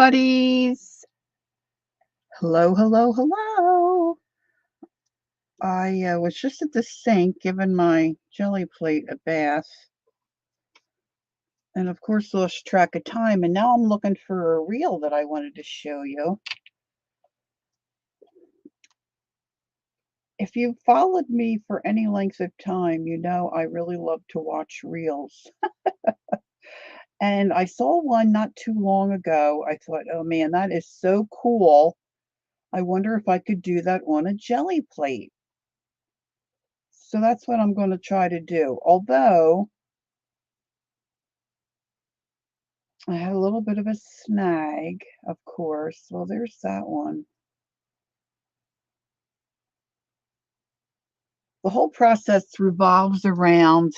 buddies. Hello, hello, hello. I was just at the sink giving my jelly plate a bath, and of course lost track of time, and now I'm looking for a reel that I wanted to show you. If you've followed me for any length of time, you know I really love to watch reels. And I saw one not too long ago. I thought, oh man, that is so cool. I wonder if I could do that on a jelly plate. So that's what I'm going to try to do. Although I had a little bit of a snag, of course. Well, there's that one. The whole process revolves around,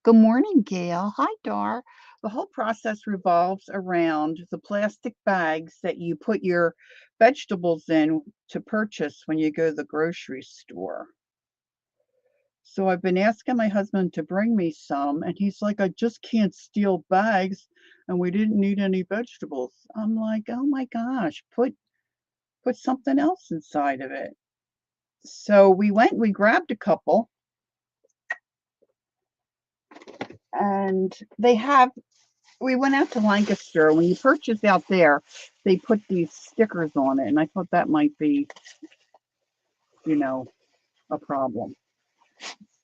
good morning, Gail. Hi, Dar. The whole process revolves around the plastic bags that you put your vegetables in to purchase when you go to the grocery store. So I've been asking my husband to bring me some, and he's like, I just can't steal bags, and we didn't need any vegetables. I'm like, oh my gosh, put something else inside of it. So we grabbed a couple, and we went out to Lancaster. When you purchase out there, they put these stickers on it, and I thought that might be, you know, a problem.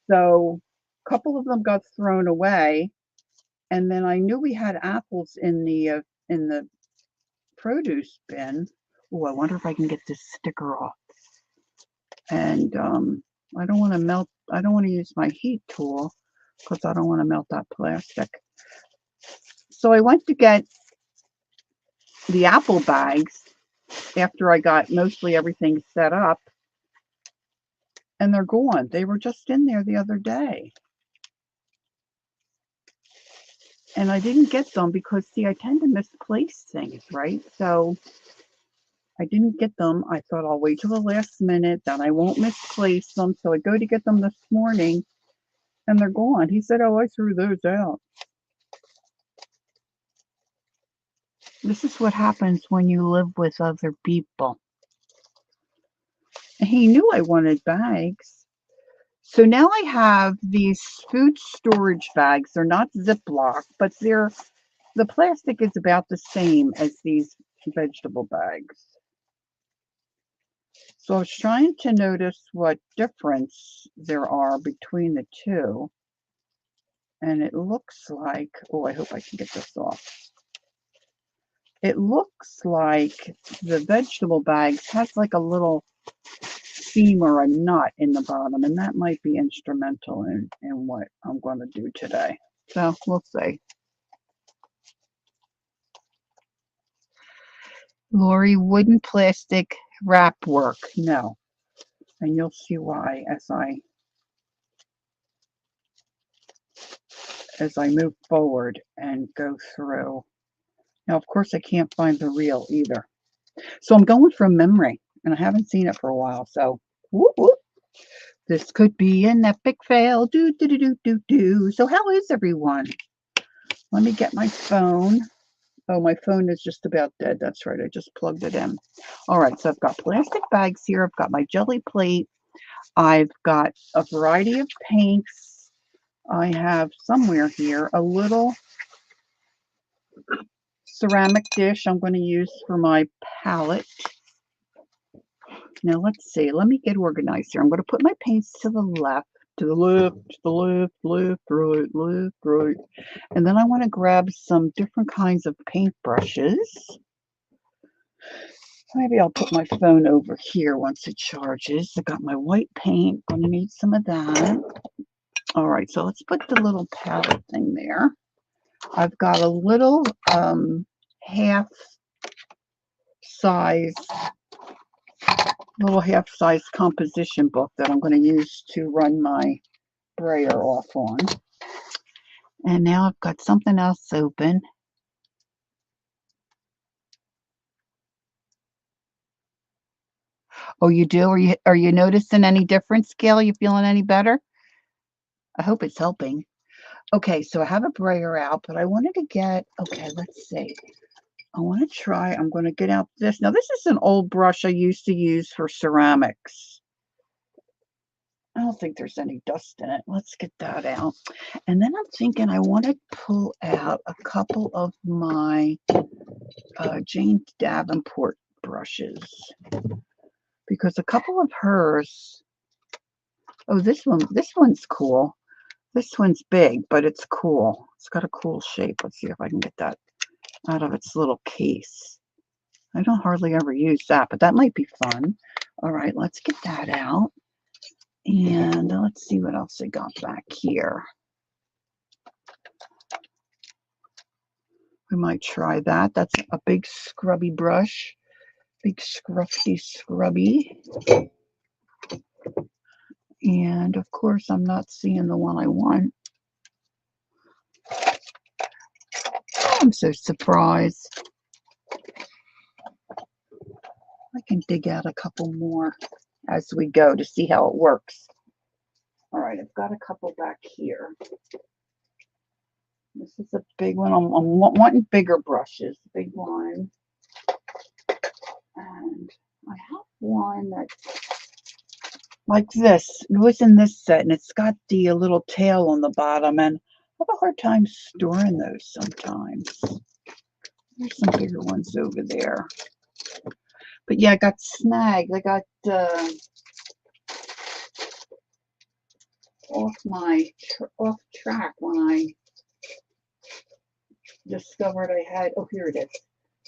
So a couple of them got thrown away, and then I knew we had apples in the produce bin. Oh, I wonder if I can get this sticker off. And I don't want to melt. I don't want to use my heat tool because I don't want to melt that plastic. So I went to get the apple bags after I got mostly everything set up, and they're gone. They were just in there the other day. And I didn't get them because, see, I tend to misplace things, right? So I didn't get them. I thought I'll wait till the last minute, then I won't misplace them. So I go to get them this morning, and they're gone. He said, oh, I threw those out. This is what happens when you live with other people. And he knew I wanted bags. So now I have these food storage bags. They're not Ziploc, but the plastic is about the same as these vegetable bags. So I was trying to notice what difference there are between the two. And it looks like, oh, I hope I can get this off. It looks like the vegetable bags has like a little seam or a nut in the bottom, and that might be instrumental in what I'm going to do today. So we'll see. Lori, wooden plastic wrap work? No. And you'll see why as I move forward and go through. Now, of course, I can't find the reel either. So I'm going from memory, and I haven't seen it for a while. So, whoop, whoop. This could be an epic fail. Do, do, do, do, do, do. So how is everyone? Let me get my phone. Oh, my phone is just about dead. That's right. I just plugged it in. All right. So I've got plastic bags here. I've got my jelly plate. I've got a variety of paints. I have somewhere here a little ceramic dish I'm going to use for my palette. Now let's see. Let me get organized here. I'm going to put my paints to the left, to the left, to the left, left, right, left, right. And then I want to grab some different kinds of paint brushes. Maybe I'll put my phone over here once it charges. I got my white paint. Going to need some of that. All right, so let's put the little palette thing there. I've got a little half-size composition book that I'm going to use to run my brayer off on. And now I've got something else open. Oh, you do? Are you noticing any difference, Gail? You feeling any better? I hope it's helping. Okay, so I have a brayer out, but I wanted to get, okay, let's see. I want to try, I'm going to get out this. Now, this is an old brush I used to use for ceramics. I don't think there's any dust in it. Let's get that out. And then I'm thinking I want to pull out a couple of my Jane Davenport brushes. Because a couple of hers, oh, this one's cool. This one's big, but it's cool. It's got a cool shape. Let's see if I can get that out of its little case. I don't hardly ever use that, but that might be fun. All right, let's get that out. And let's see what else I got back here. We might try that. That's a big scrubby brush. Big scruffy scrubby. And of course, I'm not seeing the one I want. I'm so surprised. I can dig out a couple more as we go to see how it works. All right, I've got a couple back here. This is a big one. I'm wanting bigger brushes, big one. And I have one that's like this. It was in this set, and it's got the little tail on the bottom, and I have a hard time storing those sometimes. There's some bigger ones over there. But yeah, I got snagged. I got off track when I discovered I had, oh, here it is.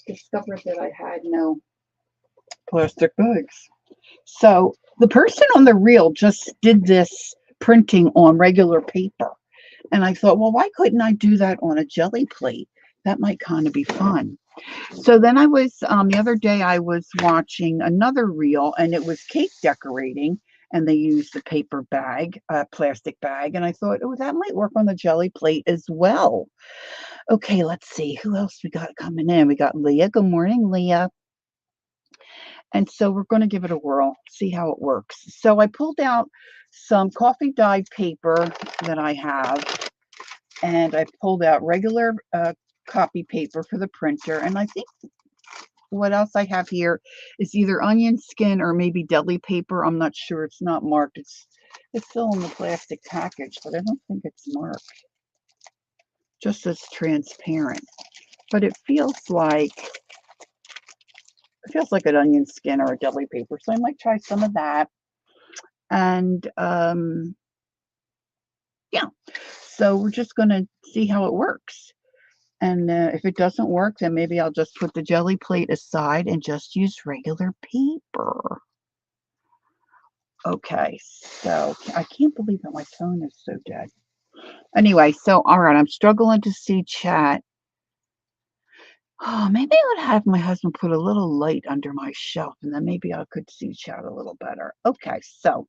Discovered that I had no plastic bags. So the person on the reel just did this printing on regular paper. And I thought, well, why couldn't I do that on a jelly plate? That might kind of be fun. So then I was, the other day I was watching another reel, and it was cake decorating, and they used a paper bag, a plastic bag. And I thought, oh, that might work on the jelly plate as well. Okay, let's see. Who else we got coming in? We got Leah. Good morning, Leah. And so we're going to give it a whirl, see how it works. So I pulled out some coffee dyed paper that I have, and I pulled out regular copy paper for the printer. And I think what else I have here is either onion skin or maybe deli paper. I'm not sure. It's not marked. It's still in the plastic package, but I don't think it's marked. Just as transparent. But it feels like an onion skin or a deli paper. So I might try some of that. And yeah, so we're just going to see how it works. And if it doesn't work, then maybe I'll just put the jelly plate aside and just use regular paper. Okay, so I can't believe that my phone is so dead. Anyway, so all right, I'm struggling to see chat. Oh, maybe I would have my husband put a little light under my shelf, and then maybe I could see chat a little better. Okay, so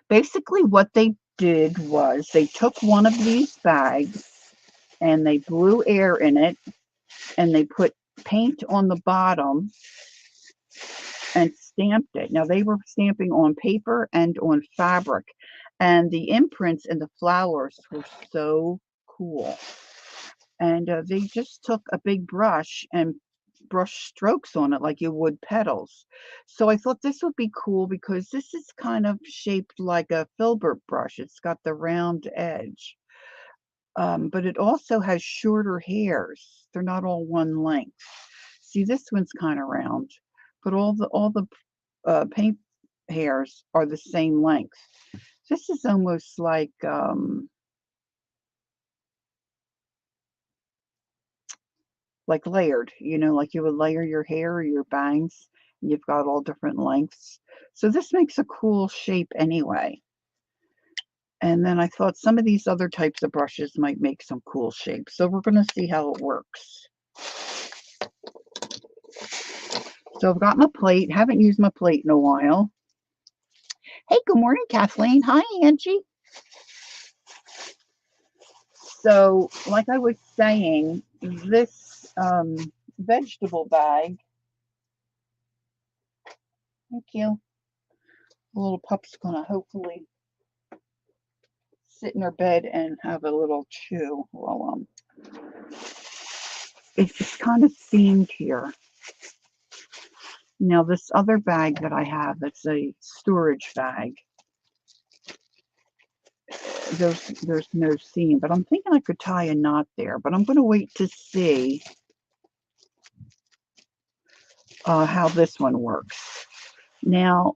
basically what they did was they took one of these bags and they blew air in it, and they put paint on the bottom and stamped it. Now, they were stamping on paper and on fabric, and the imprints and the flowers were so cool. And they just took a big brush and brush strokes on it like you would petals. So I thought this would be cool because this is kind of shaped like a filbert brush. It's got the round edge. But it also has shorter hairs. They're not all one length. See, this one's kind of round, but all the paint hairs are the same length. This is almost like layered, like you would layer your hair or your bangs. You've got all different lengths. So this makes a cool shape anyway. And then I thought some of these other types of brushes might make some cool shapes. So we're going to see how it works. So I've got my plate. Haven't used my plate in a while. Hey, good morning, Kathleen. Hi, Angie. So, like I was saying, this vegetable bag, thank you. The little pup's going to hopefully sit in her bed and have a little chew while it's kind of themed here. Now this other bag that I have, it's a storage bag. There's no theme, but I'm thinking I could tie a knot there, but I'm going to wait to see how this one works. Now,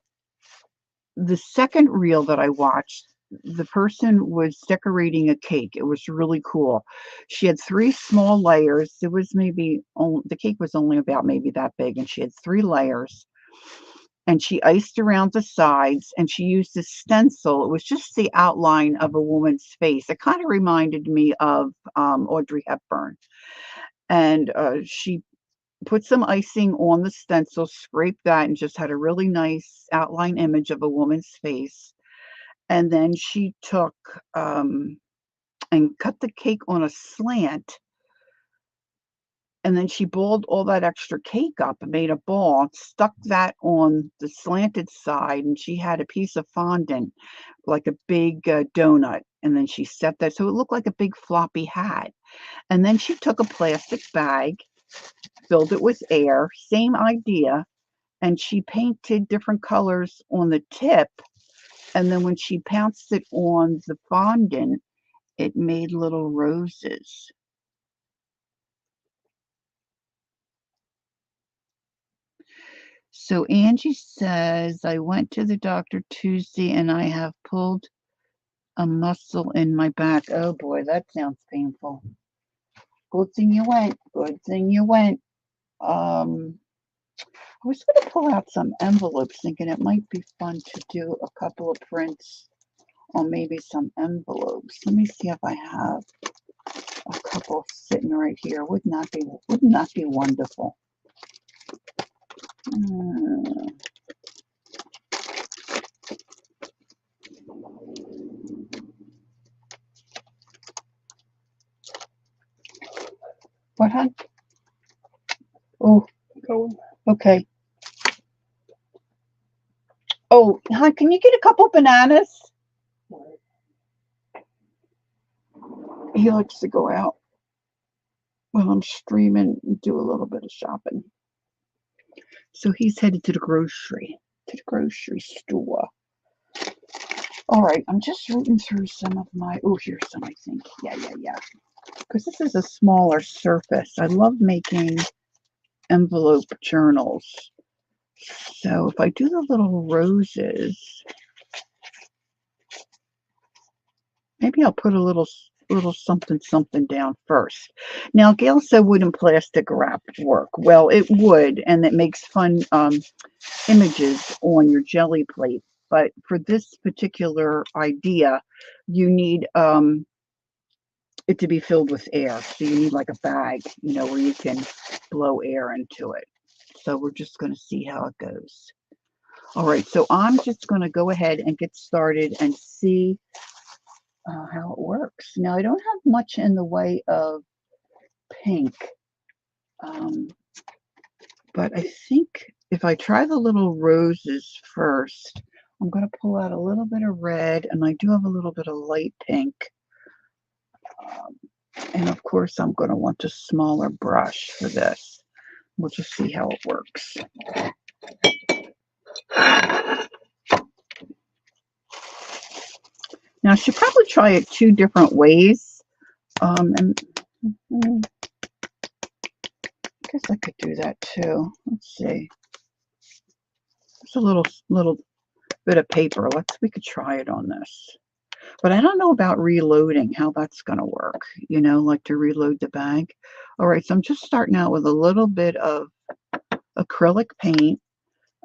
the second reel that I watched, the person was decorating a cake. It was really cool. She had 3 small layers. It was maybe only, the cake was only about maybe that big, and she had 3 layers. And she iced around the sides, and she used a stencil. It was just the outline of a woman's face. It kind of reminded me of Audrey Hepburn. And she put some icing on the stencil, scraped that, and just had a really nice outline image of a woman's face. And then she took and cut the cake on a slant, and then she balled all that extra cake up and made a ball, stuck that on the slanted side, and she had a piece of fondant, like a big donut, and then she set that so it looked like a big floppy hat. And then she took a plastic bag, filled it with air, same idea, and she painted different colors on the tip, and then when she pounced it on the fondant, it made little roses. So Angie says, I went to the doctor Tuesday and I have pulled a muscle in my back. Oh boy, that sounds painful. Good thing you went. Good thing you went. I was going to pull out some envelopes thinking it might be fun to do a couple of prints on maybe some envelopes. Let me see if I have a couple sitting right here. Wouldn't that be wonderful? What, hon? Oh, okay. Oh, hon, can you get a couple bananas? He likes to go out while I'm streaming and do a little bit of shopping. So he's headed to the grocery store. All right, I'm just rooting through some of my, oh, here's some, I think. Yeah. Because this is a smaller surface. I love making envelope journals. So if I do the little roses, maybe I'll put a little something down first. Now, Gail said wooden plastic wrap work. Well, it would, and it makes fun images on your jelly plate. But for this particular idea, you need it to be filled with air. So you need like a bag, where you can blow air into it. So we're just going to see how it goes. All right, so I'm just going to go ahead and get started and see how it works. Now, I don't have much in the way of pink, but I think if I try the little roses first, I'm going to pull out a little bit of red, and I do have a little bit of light pink. And of course, I'm going to want a smaller brush for this. We'll just see how it works. Now, I should probably try it 2 different ways. And I guess I could do that too. Let's see. There's a little bit of paper. We could try it on this. But I don't know about reloading, how that's going to work, like to reload the bag. All right, so I'm just starting out with a little bit of acrylic paint.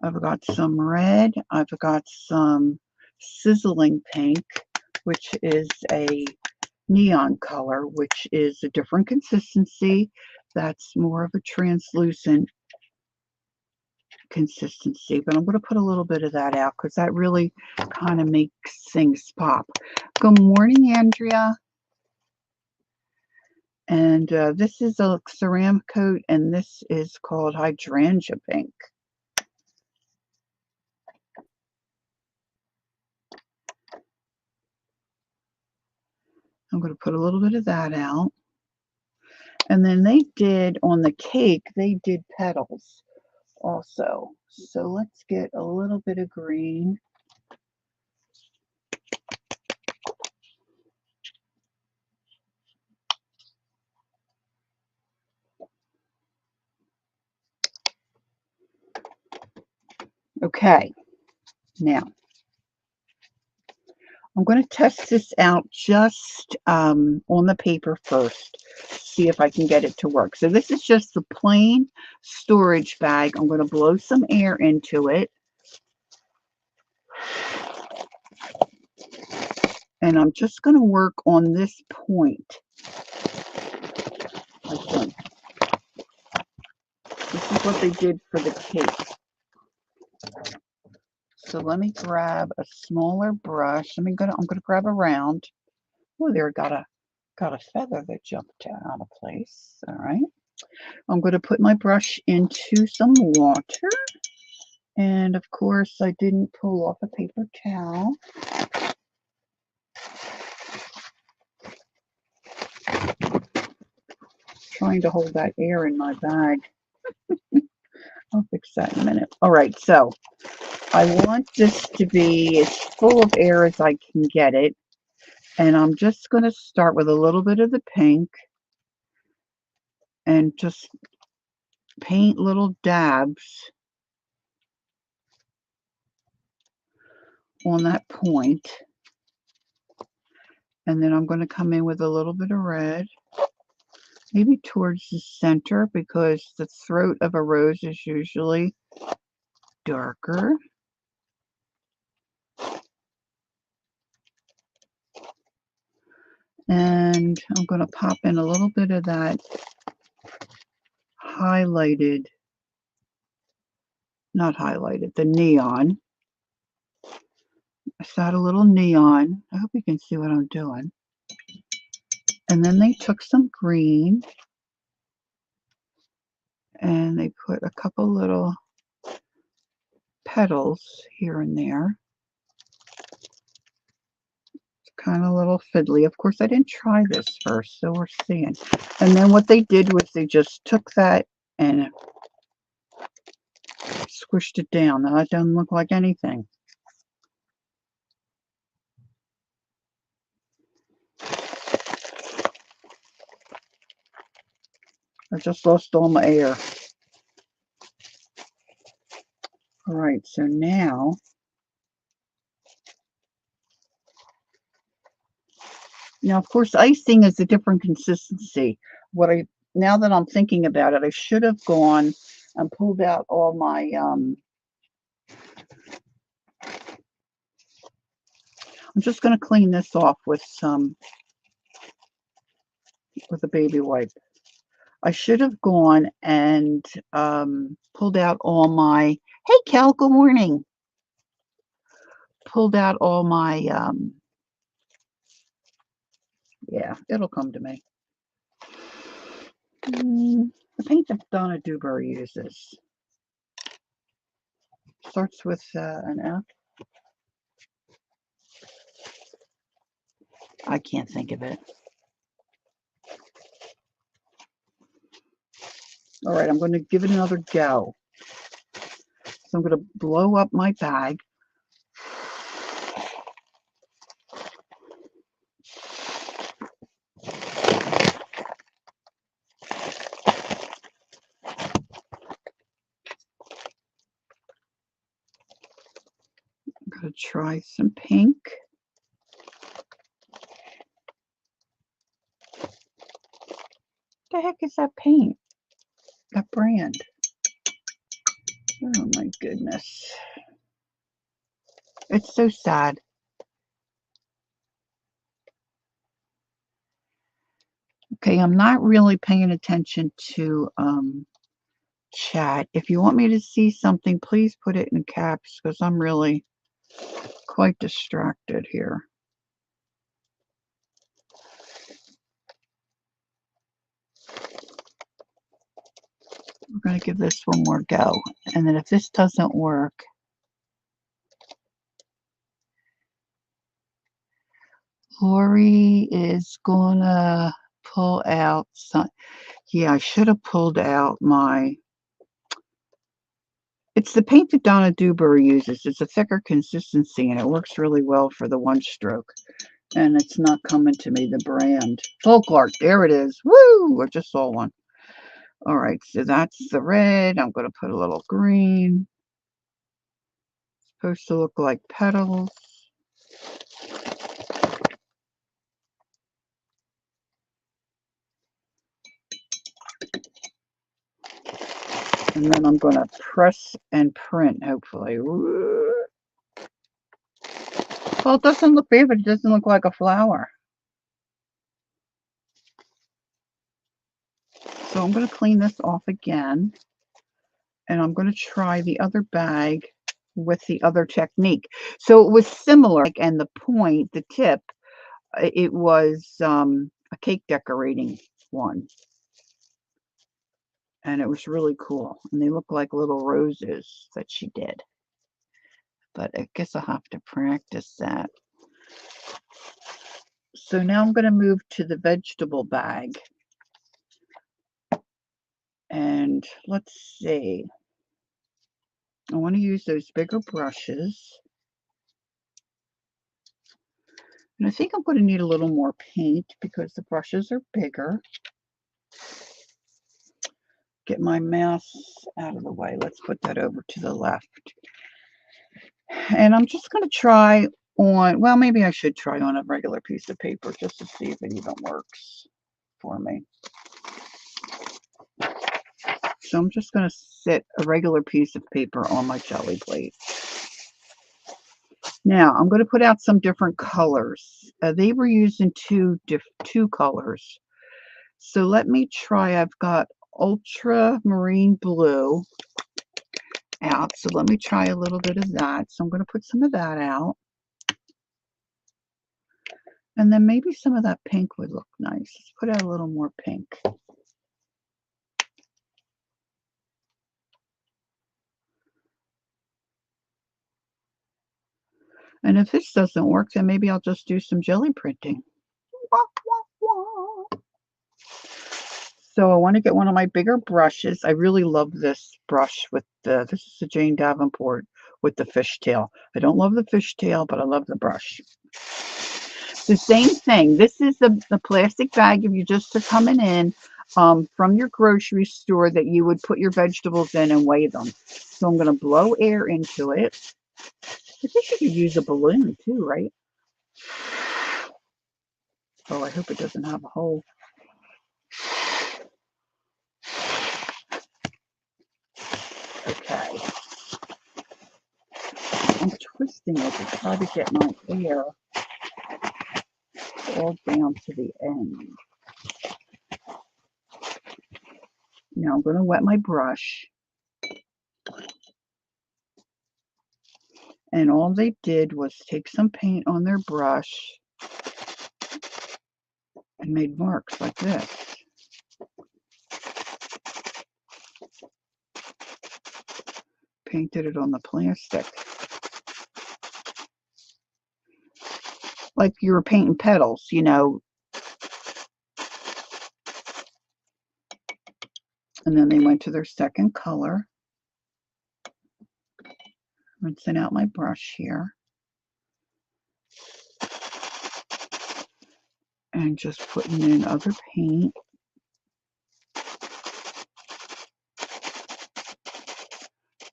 I've got some red. I've got some sizzling pink, which is a neon color, which is a different consistency. That's more of a translucent consistency, but I'm going to put a little bit of that out because that really kind of makes things pop. Good morning, Andrea. And this is a ceramic coat, and this is called hydrangea pink. I'm going to put a little bit of that out. And then they did on the cake, they did petals also. So let's get a little bit of green. Okay, now I'm going to test this out just on the paper first, see if I can get it to work. So this is just the plain storage bag. I'm going to blow some air into it. And I'm just going to work on this point, I think. This is what they did for the cake. So let me grab a smaller brush. I'm gonna grab a round. Oh, there got a feather that jumped out of place. All right. I'm going to put my brush into some water. And of course, I didn't pull off a paper towel. Trying to hold that air in my bag. I'll fix that in a minute. All right, so I want this to be as full of air as I can get it. And I'm just going to start with a little bit of the pink and just paint little dabs on that point. And then I'm going to come in with a little bit of red, maybe towards the center, because the throat of a rose is usually darker. And I'm going to pop in a little bit of that highlighted, not highlighted, the neon. I saw a little neon. I hope you can see what I'm doing. And then they took some green and they put a couple little petals here and there. It's kind of a little fiddly. Of course, I didn't try this first, so we're seeing. And then what they did was they just took that and squished it down. Now, that doesn't look like anything. I just lost all my air. All right, so now of course, icing is a different consistency. Now that I'm thinking about it, I should have gone and pulled out all my I'm just going to clean this off with a baby wipe. I should have gone and pulled out all my, hey Kel, good morning. Pulled out all my, yeah, it'll come to me. The paint that Donna Dewberry uses. Starts with an F. I can't think of it. All right, I'm going to give it another go. So I'm going to blow up my bag. I'm going to try some pink. The heck is that paint? That brand? Oh my goodness. It's so sad. Okay, I'm not really paying attention to chat. If you want me to see something, please put it in caps because I'm really quite distracted here. We're going to give this one more go. And then if this doesn't work, Lori is going to pull out some. Yeah, I should have pulled out my. It's the paint that Donna Dewberry uses. It's a thicker consistency, and it works really well for the one stroke. And it's not coming to me, the brand. Folklore, there it is. Woo! I just saw one. All right, so that's the red. I'm going to put a little green. It's supposed to look like petals. And then I'm going to press and print, hopefully. Well, it doesn't look bad, but it doesn't look like a flower. So I'm going to clean this off again. And I'm going to try the other bag with the other technique. So it was similar, and the point, the tip, it was a cake decorating one. And it was really cool. And they look like little roses that she did. But I guess I'll have to practice that. So now I'm going to move to the vegetable bag. And let's see. I want to use those bigger brushes. And I think I'm going to need a little more paint because the brushes are bigger. Get my mouse out of the way. Let's put that over to the left. And I'm just going to try on, well, maybe I should try on a regular piece of paper just to see if it even works for me. So I'm just going to sit a regular piece of paper on my jelly plate. Now I'm going to put out some different colors. They were using two colors. So let me try. I've got ultramarine blue out. So let me try a little bit of that. So I'm going to put some of that out. And then maybe some of that pink would look nice. Let's put out a little more pink. And if this doesn't work, then maybe I'll just do some jelly printing. So I want to get one of my bigger brushes. I really love this brush with this is a Jane Davenport with the fishtail. I don't love the fishtail, but I love the brush. The same thing. This is the plastic bag if you just are coming in from your grocery store that you would put your vegetables in and weigh them. So I'm going to blow air into it. I think you could use a balloon too, right? Oh, I hope it doesn't have a hole. Okay. I'm twisting it to try to get my air all down to the end. Now I'm going to wet my brush. And all they did was take some paint on their brush and made marks like this. Painted it on the plastic. Like you were painting petals, you know. And then they went to their second color. Rinsing out my brush here. And just putting in other paint.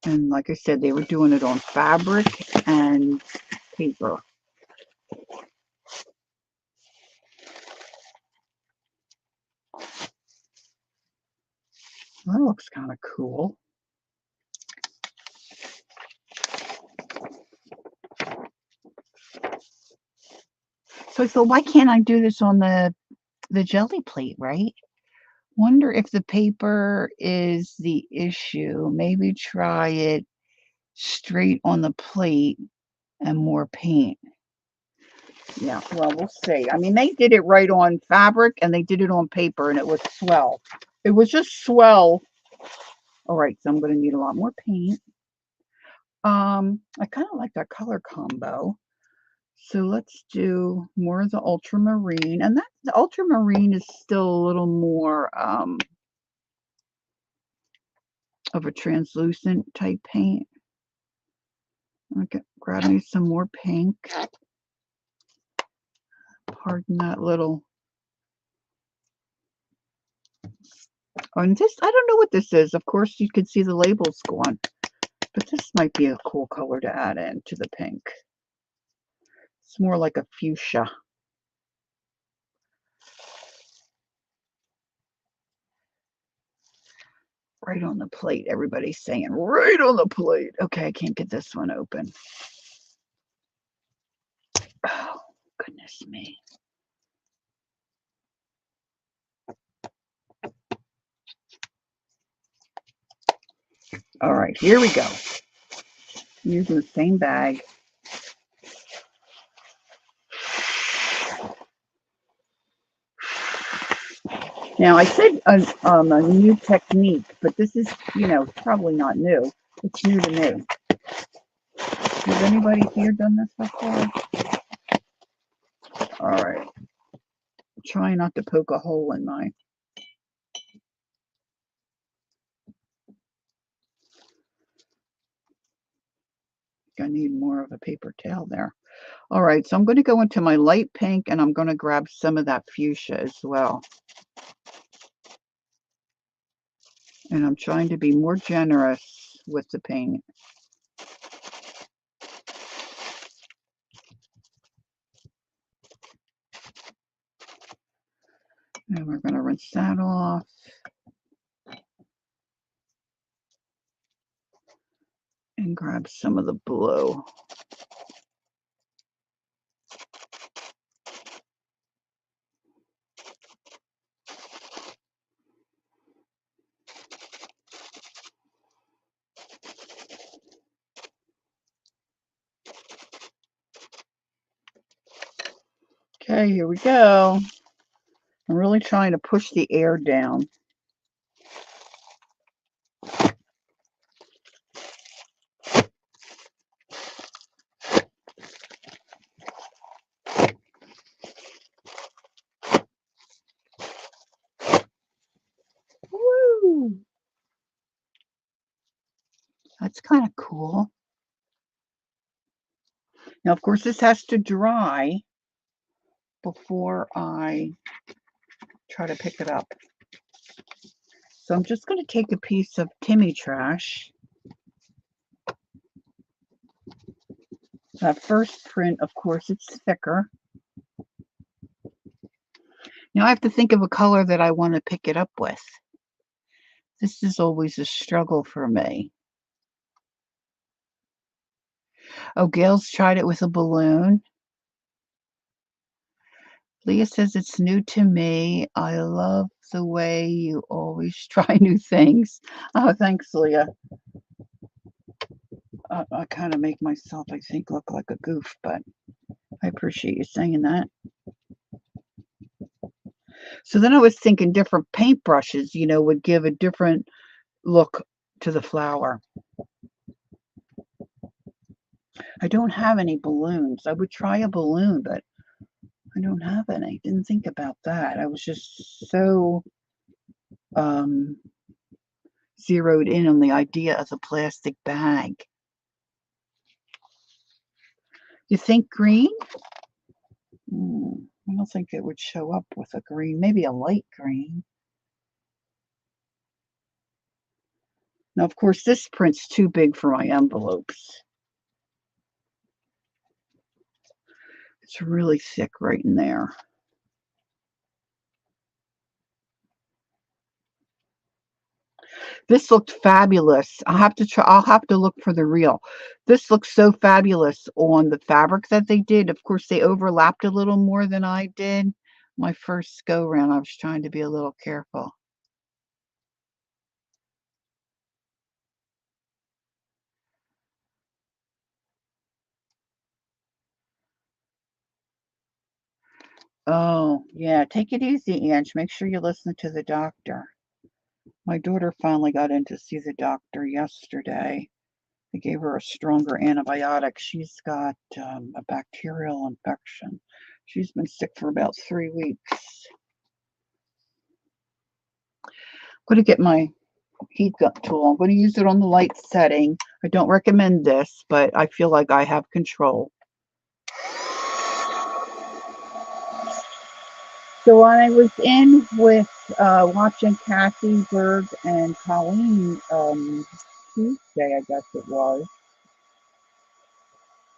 And like I said, they were doing it on fabric and paper. Well, that looks kind of cool. So I thought, why can't I do this on the jelly plate, right? Wonder if the paper is the issue. Maybe try it straight on the plate and more paint. Yeah, well, we'll see. I mean, they did it right on fabric and they did it on paper and it was swell. It was just swell. All right, so I'm going to need a lot more paint. I kind of like that color combo. So let's do more of the ultramarine. And that the ultramarine is still a little more of a translucent type paint. Okay, grab me some more pink. Pardon that little. Oh, and this, I don't know what this is. Of course, you can see the labels gone. But this might be a cool color to add in to the pink. It's more like a fuchsia. Right on the plate. Everybody's saying right on the plate. Okay, I can't get this one open. Oh, goodness me. All right, here we go. Using the same bag. Now, I said a new technique, but this is, probably not new. It's new to me. Has anybody here done this before? All right. Try not to poke a hole in my. I need more of a paper towel there. All right, so I'm going to go into my light pink and I'm going to grab some of that fuchsia as well. And I'm trying to be more generous with the paint. And we're going to rinse that off. And grab some of the blue. Okay, here we go. I'm really trying to push the air down. Woo! That's kind of cool. Now, of course, this has to dry before I try to pick it up. So I'm just going to take a piece of Timmy Trash. That first print, of course, it's thicker. Now I have to think of a color that I want to pick it up with. This is always a struggle for me. Oh, Gail's tried it with a balloon. Leah says it's new to me. I love the way you always try new things. Oh, thanks, Leah. I kind of make myself, I think, look like a goof, but I appreciate you saying that. So then I was thinking different paintbrushes, would give a different look to the flower. I don't have any balloons. I would try a balloon, but I don't have any. Didn't think about that. I was just so zeroed in on the idea of the plastic bag. You think green? I don't think it would show up with a green. Maybe a light green. Now, of course, this print's too big for my envelopes. It's really thick right in there. This looked fabulous. I'll have to look for the reel. This looks so fabulous on the fabric that they did. Of course, they overlapped a little more than I did. My first go round, I was trying to be a little careful. Oh, yeah. Take it easy, Ange. Make sure you listen to the doctor. My daughter finally got in to see the doctor yesterday. They gave her a stronger antibiotic. She's got a bacterial infection. She's been sick for about 3 weeks. I'm going to get my heat gun tool. I'm going to use it on the light setting. I don't recommend this, but I feel like I have control. So when I was in with watching Kathy Berg and Colleen Tuesday, I guess it was,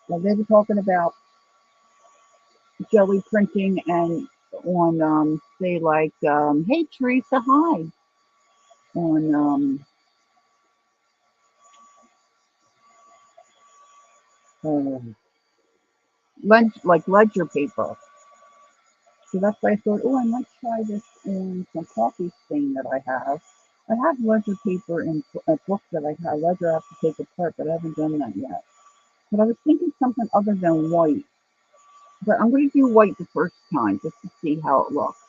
well, they were talking about jelly printing and on say like hey Teresa, hi, on like ledger paper. So that's why I thought, oh, I might try this in some coffee stain that I have. I have ledger paper in a book that I have. Ledger I have to take apart, but I haven't done that yet. But I was thinking something other than white. But I'm going to do white the first time just to see how it looks.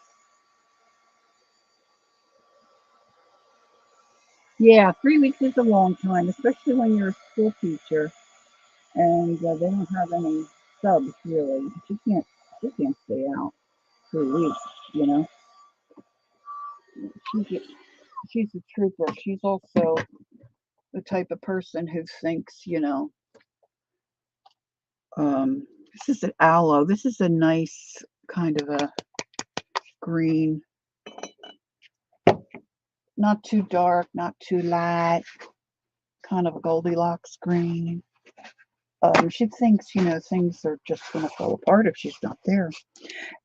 Yeah, 3 weeks is a long time, especially when you're a school teacher and they don't have any subs really. She can't stay out 3 weeks, you know. She's a trooper. She's also the type of person who thinks, this is an aloe. This is a nice kind of a green, not too dark, not too light, kind of a Goldilocks green. She thinks, things are just going to fall apart if she's not there.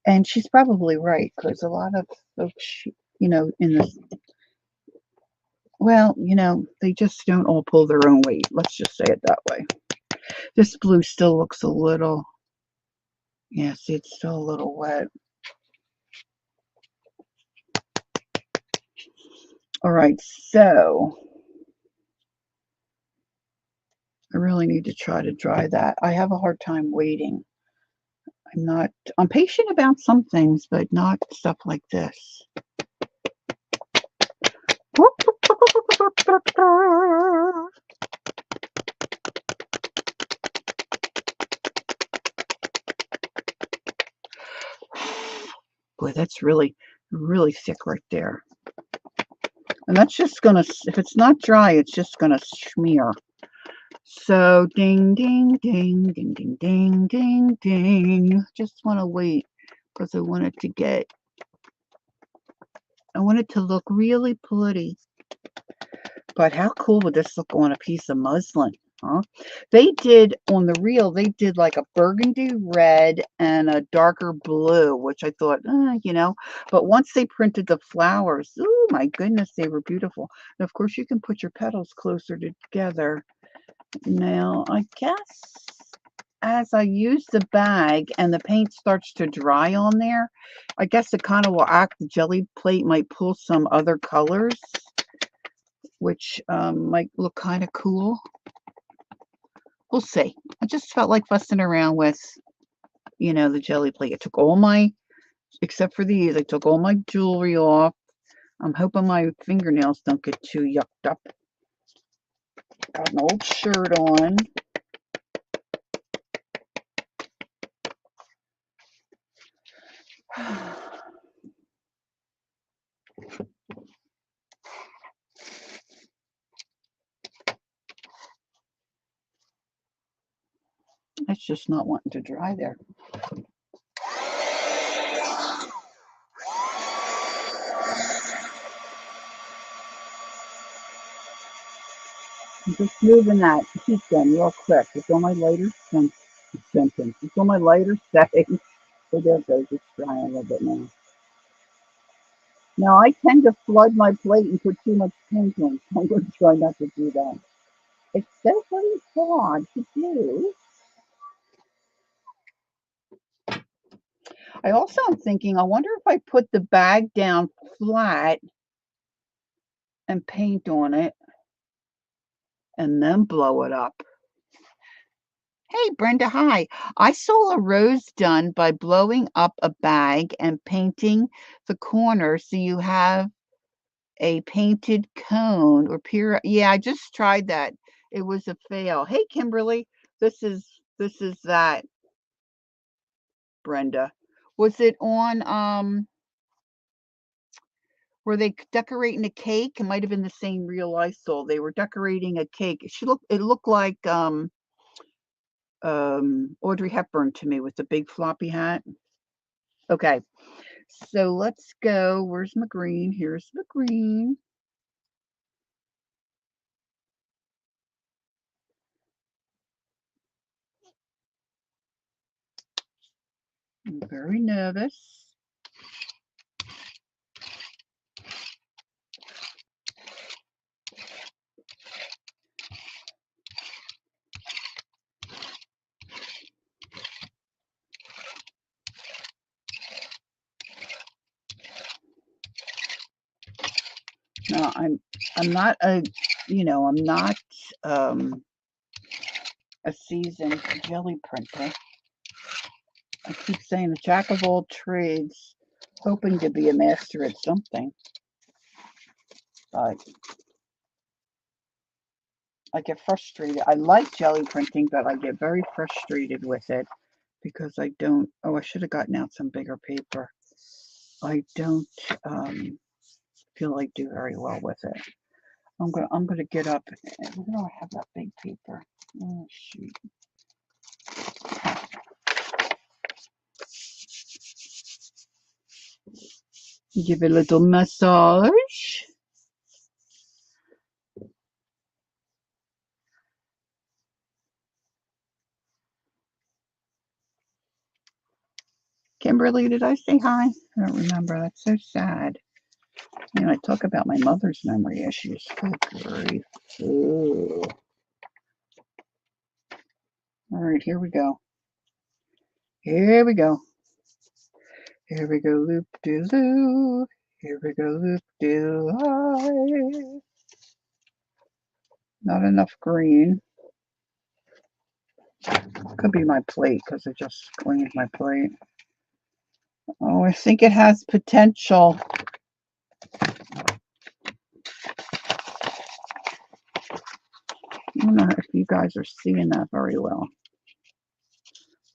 And she's probably right, because a lot of folks, in this, well, they just don't all pull their own weight. Let's just say it that way. This blue still looks a little, yeah, see, it's still a little wet. All right, so I really need to try to dry that. I have a hard time waiting. I'm patient about some things, but not stuff like this. Boy, that's really, really thick right there. And that's just gonna, if it's not dry, it's just gonna smear. So ding, ding, ding, ding, ding, ding, ding, ding. Just want to wait because I want it to look really pretty. But how cool would this look on a piece of muslin? Huh? They did on the reel, they did like a burgundy red and a darker blue, which I thought, but once they printed the flowers, oh my goodness, they were beautiful. And of course, you can put your petals closer together. Now, I guess as I use the bag and the paint starts to dry on there, I guess it kind of will act, the jelly plate might pull some other colors, which might look kind of cool. We'll see. I just felt like fussing around with, the jelly plate. I took all except for these, I took all my jewelry off. I'm hoping my fingernails don't get too yucked up. Got an old shirt on. It's just not wanting to dry there. I'm just moving that heat gun real quick. It's on my lighter sentence. It's on my lighter setting. So there it goes. It's drying a little bit now. Now I tend to flood my plate and put too much paint on. So I'm going to try not to do that. It's so very hard to do. I also am thinking, I wonder if I put the bag down flat and paint on it and then blow it up. Hey, Brenda, hi. I saw a rose done by blowing up a bag and painting the corner so you have a painted cone or pier. Yeah, I just tried that. It was a fail. Hey, Kimberly, this is that, Brenda. Was it on, were they decorating a cake? It might have been the same reel I saw. They were decorating a cake. It looked like, Audrey Hepburn to me with the big floppy hat. Okay, so let's go. Where's my green? Here's the green. I'm very nervous. No, I'm not a, I'm not a seasoned jelly printer. I keep saying the jack of all trades, hoping to be a master at something. But I get frustrated. I like jelly printing, but I get very frustrated with it because I don't. Oh, I should have gotten out some bigger paper. I don't feel I do very well with it. I'm gonna get up. Where do I have that big paper? Oh shoot. Give it a little massage. Kimberly, did I say hi? I don't remember. That's so sad. I talk about my mother's memory issues. Good grief. Ooh. All right, here we go. Here we go. Here we go, loop-de-loo. Here we go, loop-de-loo. Not enough green. Could be my plate because I just cleaned my plate. Oh, I think it has potential. I don't know if you guys are seeing that very well.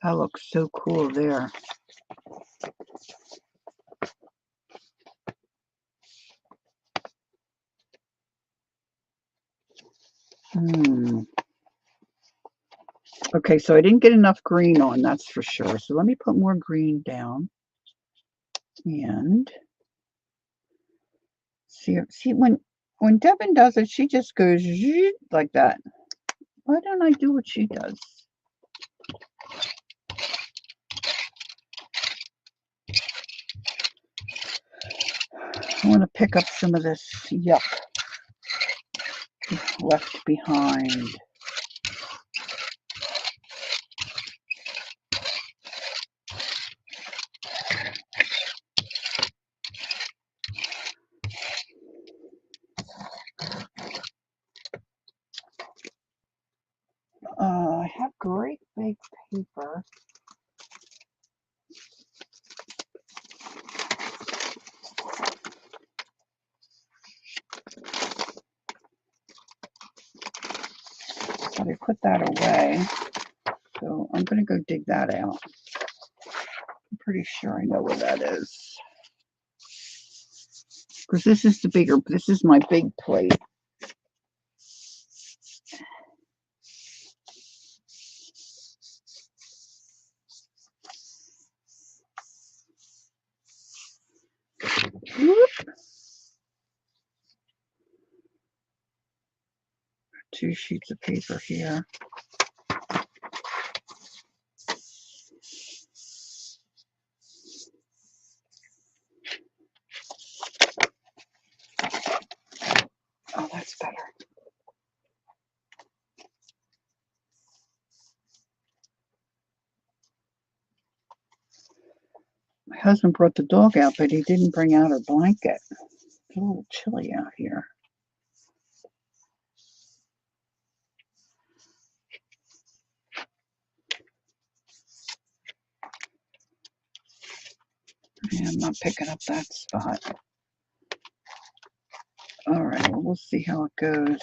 That looks so cool there. Okay, so I didn't get enough green on, that's for sure. So let me put more green down. And see when Devin does it, she just goes like that. Why don't I do what she does? I want to pick up some of this yuck left behind. I have great big paper. But I put that away. So I'm going to go dig that out. I'm pretty sure I know where that is. Because this is my big plate. Whoop. 2 sheets of paper here. Oh, that's better. My husband brought the dog out, but he didn't bring out her blanket. It's a little chilly out here. Yeah, I'm not picking up that spot. All right, well, we'll see how it goes.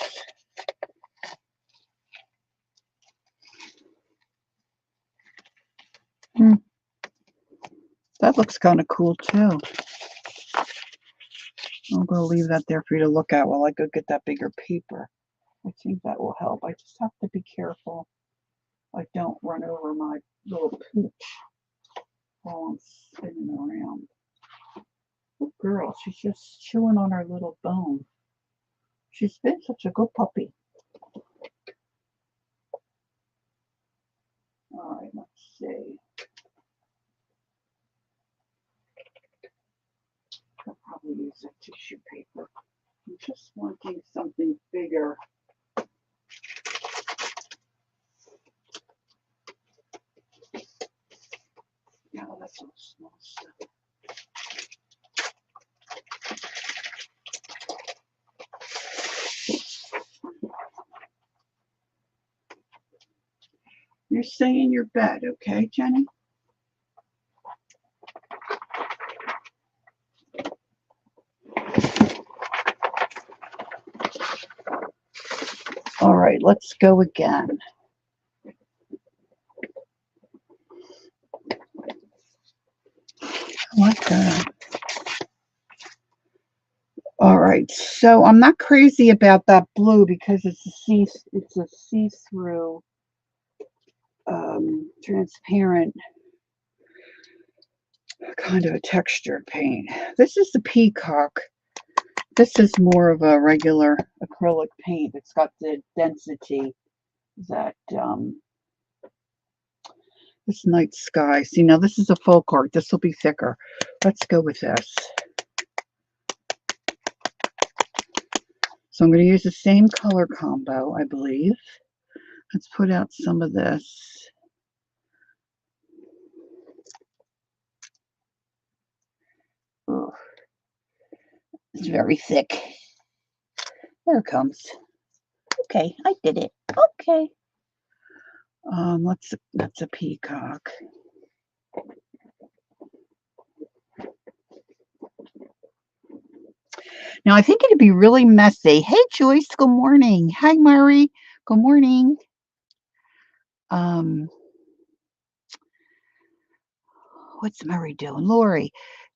That looks kind of cool too. I'm going to leave that there for you to look at while I go get that bigger paper. I think that will help. I just have to be careful I don't run over my little pooch while I'm spinning around. Good girl, she's just chewing on her little bone. She's been such a good puppy. All right, let's see. I'll probably use a tissue paper. I'm just wanting something bigger. No, that's all small stuff. You're staying in your bed, okay, Jenny? All right, let's go again. What the? All right, so I'm not crazy about that blue because it's a see-through, transparent kind of a textured paint. This is the Peacock. This is more of a regular acrylic paint. It's got the density that this night sky. See, now this is a folk art. This will be thicker. Let's go with this. So I'm going to use the same color combo, I believe. Let's put out some of this. Oh, it's very thick. There it comes. Okay, I did it. Okay. That's a peacock. Now I think it'd be really messy. Hey Joyce, good morning. Hi Murray, good morning. What's Murray doing? Lori,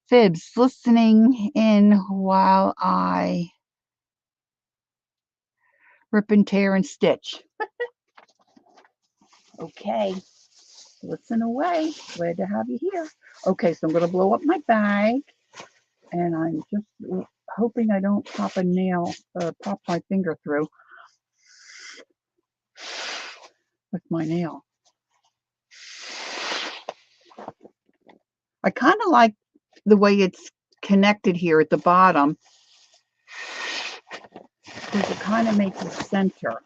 Fibs, listening in while I rip and tear and stitch. Okay, listen away. Glad to have you here. Okay, so I'm going to blow up my bag, and I'm just hoping I don't pop a nail, pop my finger through with my nail. I kind of like the way it's connected here at the bottom, because it kind of makes a center.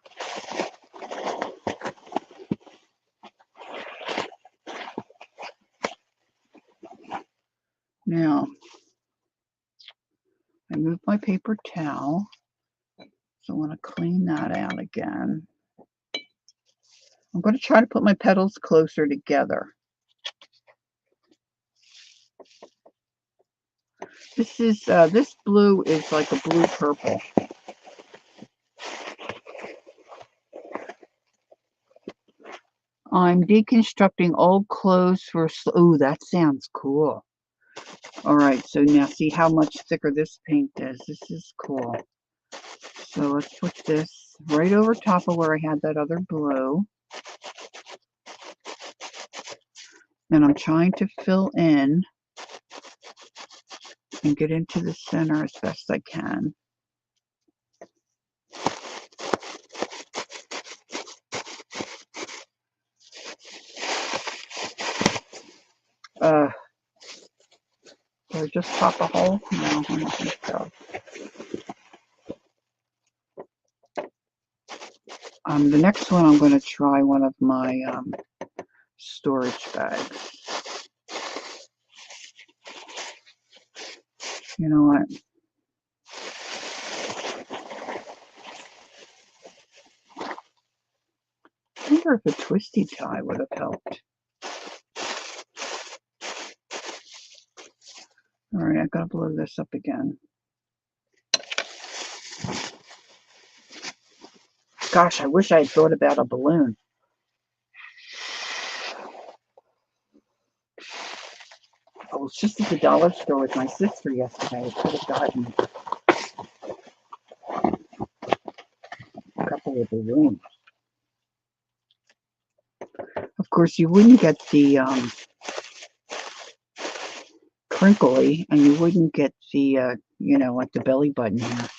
Now, I moved my paper towel, so I want to clean that out again. I'm going to try to put my petals closer together. This blue is like a blue purple. I'm deconstructing old clothes for. Oh, that sounds cool. All right, so now see how much thicker this paint is. This is cool. So let's put this right over top of where I had that other blue. And I'm trying to fill in and get into the center as best I can. Do I just pop a hole? No, I don't think so. The next one, I'm going to try one of my storage bags. You know what? I wonder if a twisty tie would have helped. All right, I've got to blow this up again. Gosh, I wish I had thought about a balloon. Oh, to the dollar store with my sister yesterday. I could have gotten a couple of balloons. Of course, you wouldn't get the crinkly, and you wouldn't get the, like the belly button here.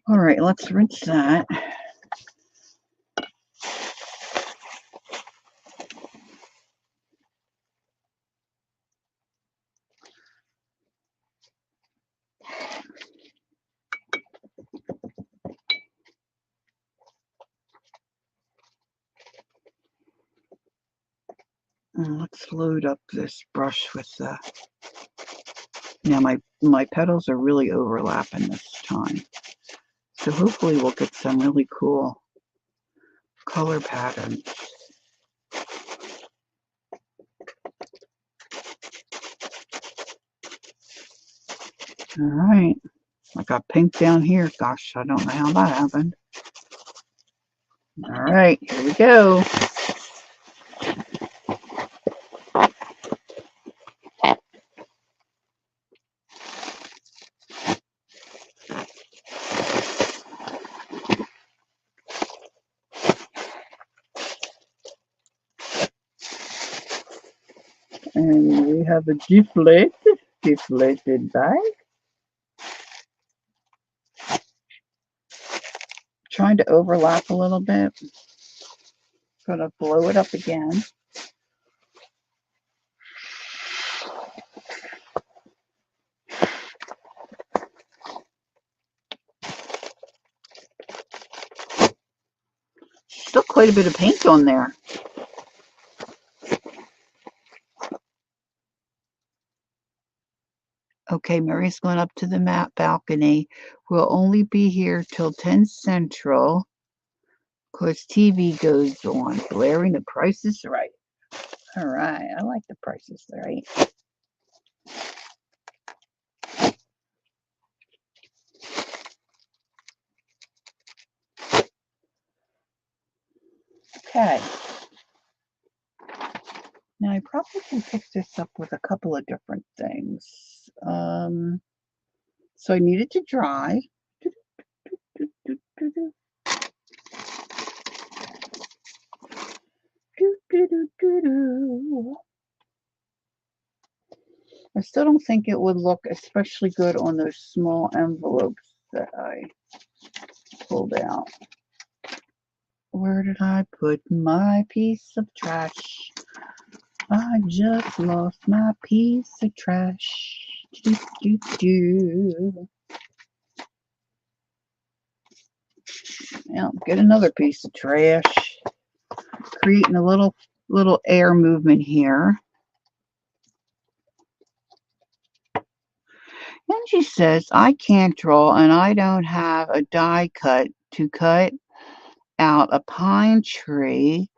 All right, let's rinse that. And let's load up this brush with the. Now my petals are really overlapping this time, so hopefully we'll get some really cool color patterns. All right, I got pink down here. Gosh, I don't know how that happened. All right, here we go. And we have a deflated bag. Trying to overlap a little bit. Gonna blow it up again. Still quite a bit of paint on there. Okay, Mary's going up to the balcony. We'll only be here till 10 Central because TV goes on. Blaring the Price is Right. All right, I like the Price is Right. Okay. Now I probably can pick this up with a couple of different things. So I need it to dry. I still don't think it would look especially good on those small envelopes that I pulled out. Where did I put my piece of trash? I just lost my piece of trash. Now get another piece of trash. Creating a little air movement here. And she says, I can't draw and I don't have a die cut to cut out a pine tree.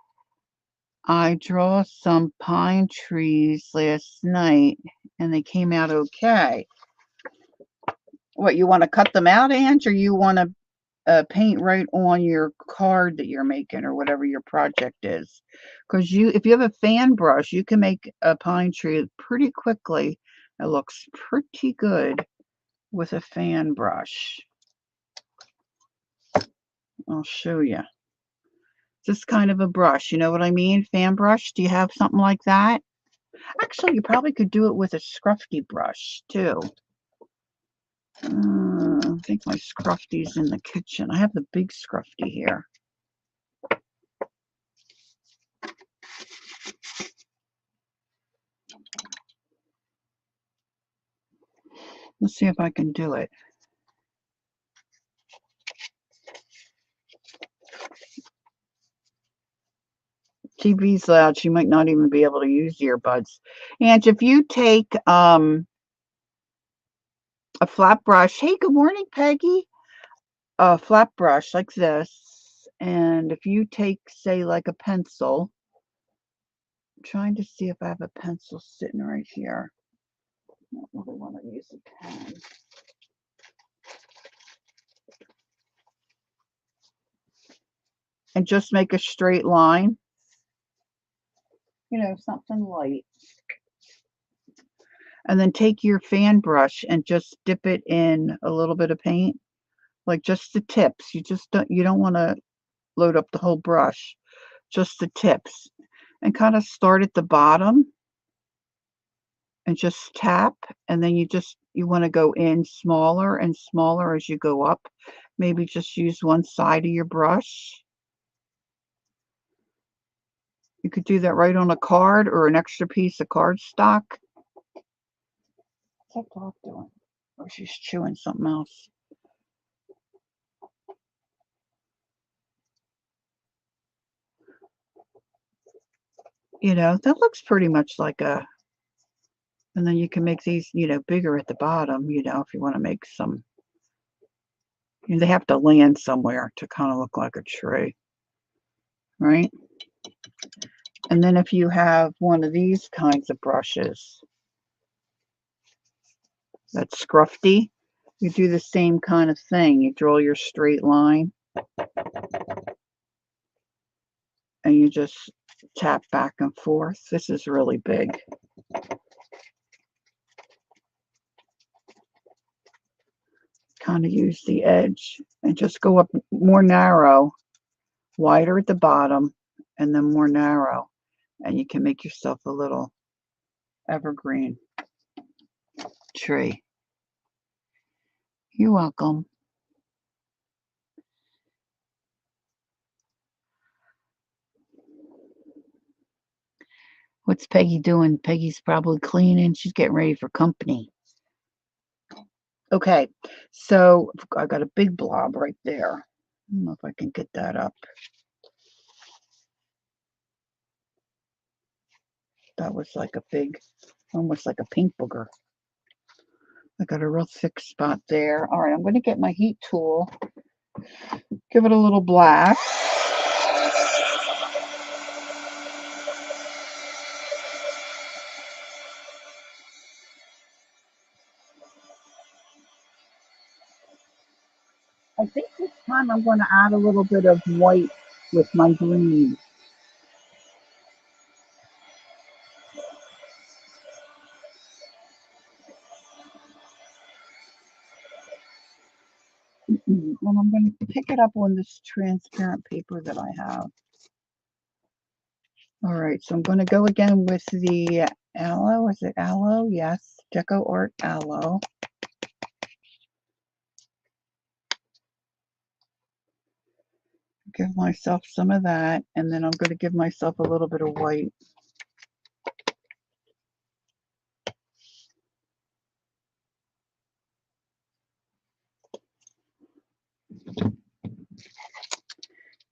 I draw some pine trees last night and they came out okay. What, you want to cut them out, Ange, or you want to paint right on your card that you're making or whatever your project is? Because if you have a fan brush, you can make a pine tree pretty quickly. It looks pretty good with a fan brush. I'll show you. Just kind of a brush, you know what I mean? Fan brush. Do you have something like that? Actually, you probably could do it with a scruffy brush too. I think my scruffy's in the kitchen. I have the big scruffy here. Let's see if I can do it. TV's loud. She might not even be able to use earbuds. And if you take a flat brush, hey, good morning, Peggy. A flat brush like this, and if you take, say, like a pencil, I'm trying to see if I have a pencil sitting right here. I don't really want to use a pen. and just make a straight line. You know, something light. And then take your fan brush and just dip it in a little bit of paint, like just the tips. You don't want to load up the whole brush, just the tips. And kind of start at the bottom and just tap, and then you want to go in smaller and smaller as you go up. Maybe just use one side of your brush. You could do that right on a card or an extra piece of cardstock. What's that dog doing? Or she's chewing something else. You know, that looks pretty much like a, and then you can make these, you know, bigger at the bottom, you know, if you want to make some, you know, they have to land somewhere to kind of look like a tree, right? And then if you have one of these kinds of brushes that's scruffy, you do the same kind of thing. You draw your straight line and you just tap back and forth. This is really big. Kind of use the edge and just go up more narrow, wider at the bottom, and then more narrow. And you can make yourself a little evergreen tree. You're welcome. What's Peggy doing? Peggy's probably cleaning. She's getting ready for company. Okay, so I got a big blob right there. I don't know if I can get that up. That was like a big, almost like a paint booger. I got a real thick spot there. All right, I'm going to get my heat tool, give it a little blast. I think this time I'm going to add a little bit of white with my green. And I'm going to pick it up on this transparent paper that I have. All right, so I'm going to go again with the aloe. Is it aloe? Yes, Deco Art Aloe. Give myself some of that, and then I'm going to give myself a little bit of white.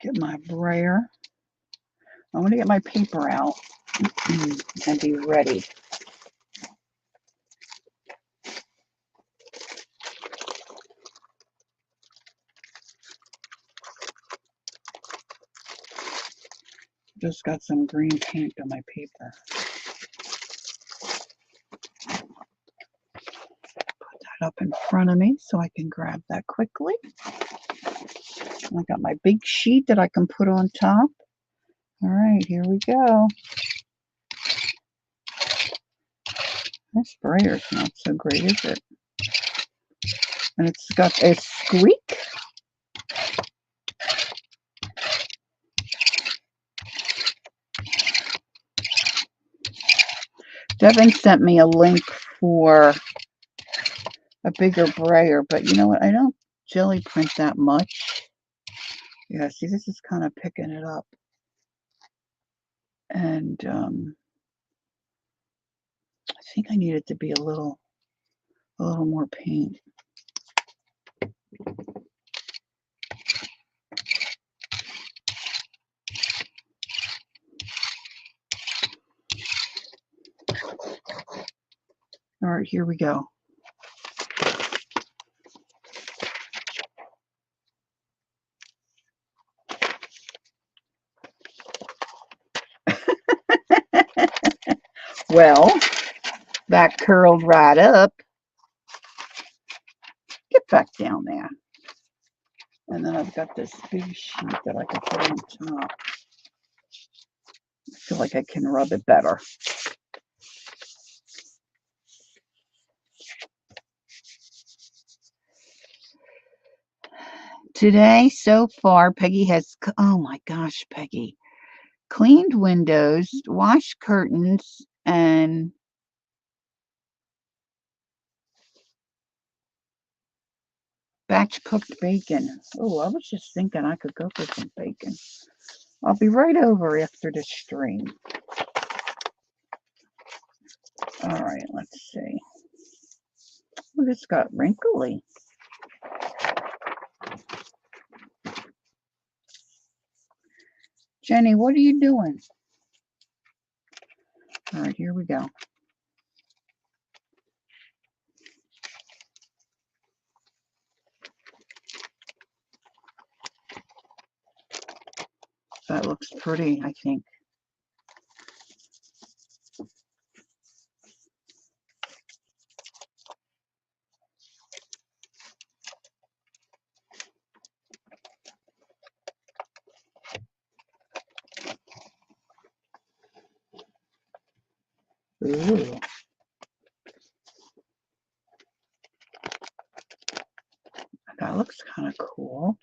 Get my brayer. I want to get my paper out and be ready. Just got some green paint on my paper. Put that up in front of me so I can grab that quickly. I got my big sheet that I can put on top. All right, here we go. This sprayer's not so great, is it? And it's got a squeak. Devin sent me a link for a bigger brayer, but you know what? I don't jelly print that much. Yeah, see, this is kind of picking it up. And I think I need it to be a little more paint. All right, here we go. Well, that curled right up. Get back down there. And then I've got this big sheet that I can put on top. I feel like I can rub it better. Today, so far, Peggy has, oh my gosh, Peggy, cleaned windows, washed curtains, and batch cooked bacon. Oh, I was just thinking I could go for some bacon. I'll be right over after the stream. All right, let's see. Oh, this got wrinkly. Jenny, what are you doing? All right, here we go. That looks pretty, I think. Ooh. That looks kind of cool.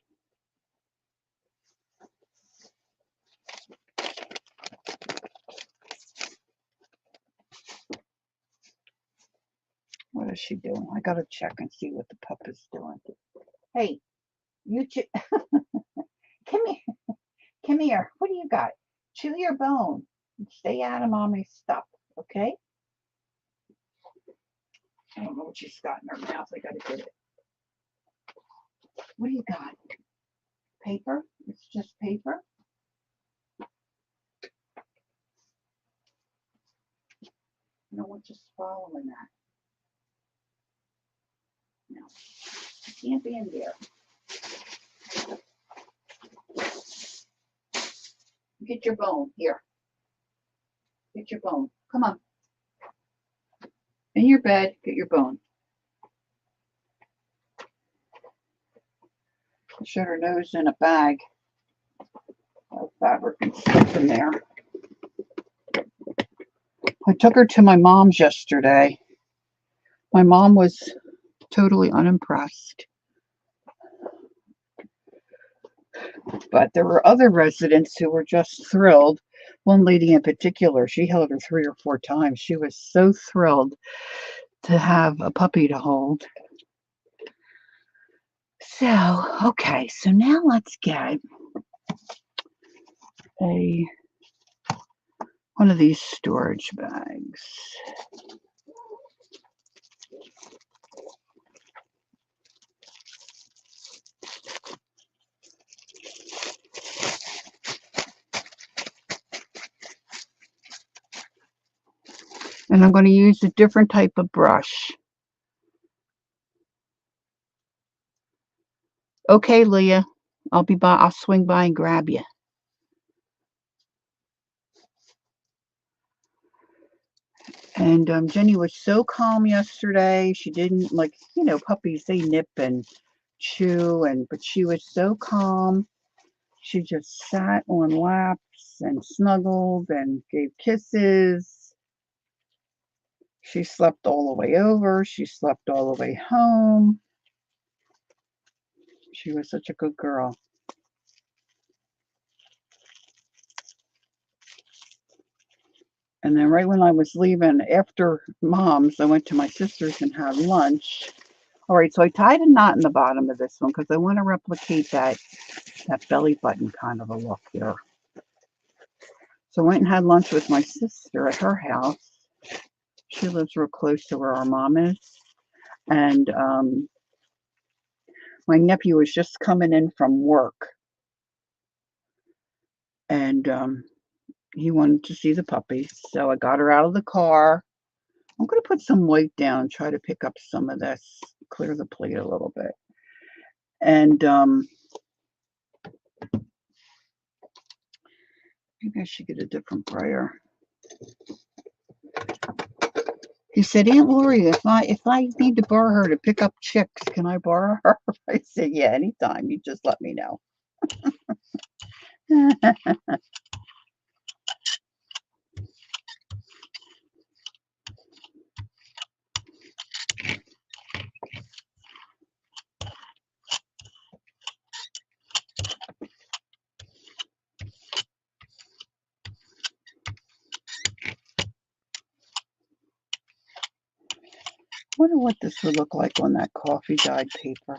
What is she doing? I gotta check and see what the pup is doing. Hey, you come here. Come here. What do you got? Chew your bone. Stay out of mommy's stuff, okay? I don't know what she's got in her mouth. I gotta get it. What do you got? Paper? It's just paper? No one's just swallowing that. No. You can't be in there. Get your bone. Here. Get your bone. Come on. In your bed, get your bone. Shut her nose in a bag of fabric and stuff in there. I took her to my mom's yesterday. My mom was totally unimpressed. But there were other residents who were just thrilled. One lady in particular, she held her 3 or 4 times. She was so thrilled to have a puppy to hold. So, okay, so now let's get one of these storage bags. And I'm going to use a different type of brush. Okay, Leah, I'll swing by and grab you. And Jenny was so calm yesterday. She didn't, like, puppies, they nip and chew, but she was so calm. She just sat on laps and snuggled and gave kisses. She slept all the way over. She slept all the way home. She was such a good girl. And then right when I was leaving, after mom's, I went to my sister's and had lunch. All right, so I tied a knot in the bottom of this one because I want to replicate that belly button kind of a look here. So I went and had lunch with my sister at her house. She lives real close to where our mom is. And my nephew was just coming in from work. And he wanted to see the puppy. So I got her out of the car. I'm going to put some white down, try to pick up some of this, clear the plate a little bit. And maybe I should get a different brayer. He said, Aunt Lori, if I need to borrow her to pick up chicks, can I borrow her? I said, yeah, anytime. You just let me know. Wonder what this would look like on that coffee dyed paper.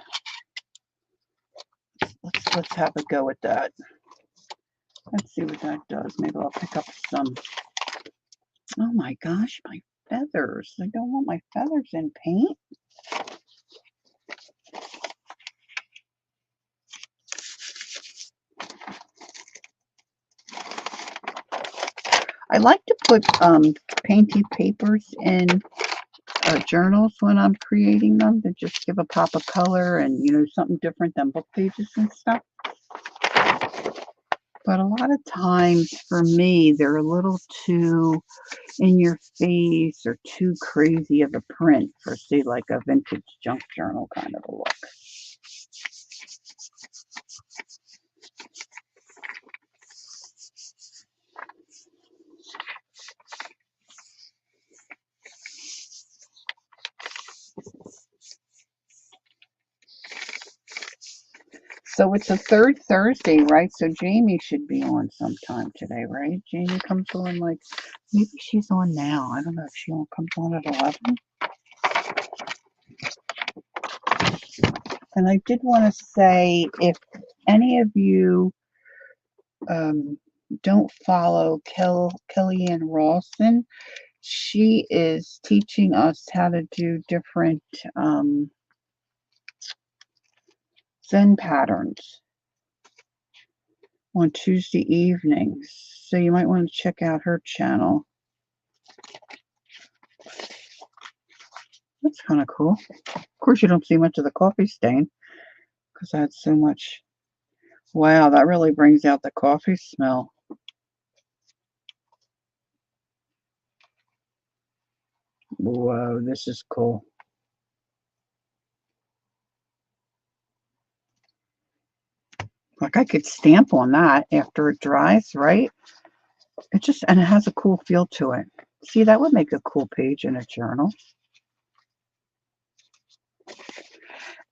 Let's have a go at that. Let's see what that does. Maybe I'll pick up some. Oh my gosh, my feathers. I don't want my feathers in paint. I like to put painty papers in journals when I'm creating them to just give a pop of color and, something different than book pages and stuff. But a lot of times for me, they're a little too in your face or too crazy of a print for, say, like a vintage junk journal kind of a look. So it's a third Thursday, right? So Jamie should be on sometime today, right? Jamie comes on maybe she's on now. I don't know if she comes on at 11. And I did want to say, if any of you don't follow Kellyanne Ralston, she is teaching us how to do different Zen patterns on Tuesday evenings. So you might want to check out her channel. That's kind of cool. Of course, you don't see much of the coffee stain because I had so much. Wow, that really brings out the coffee smell. Whoa, this is cool. Like I could stamp on that after it dries, right? And it has a cool feel to it. See, that would make a cool page in a journal.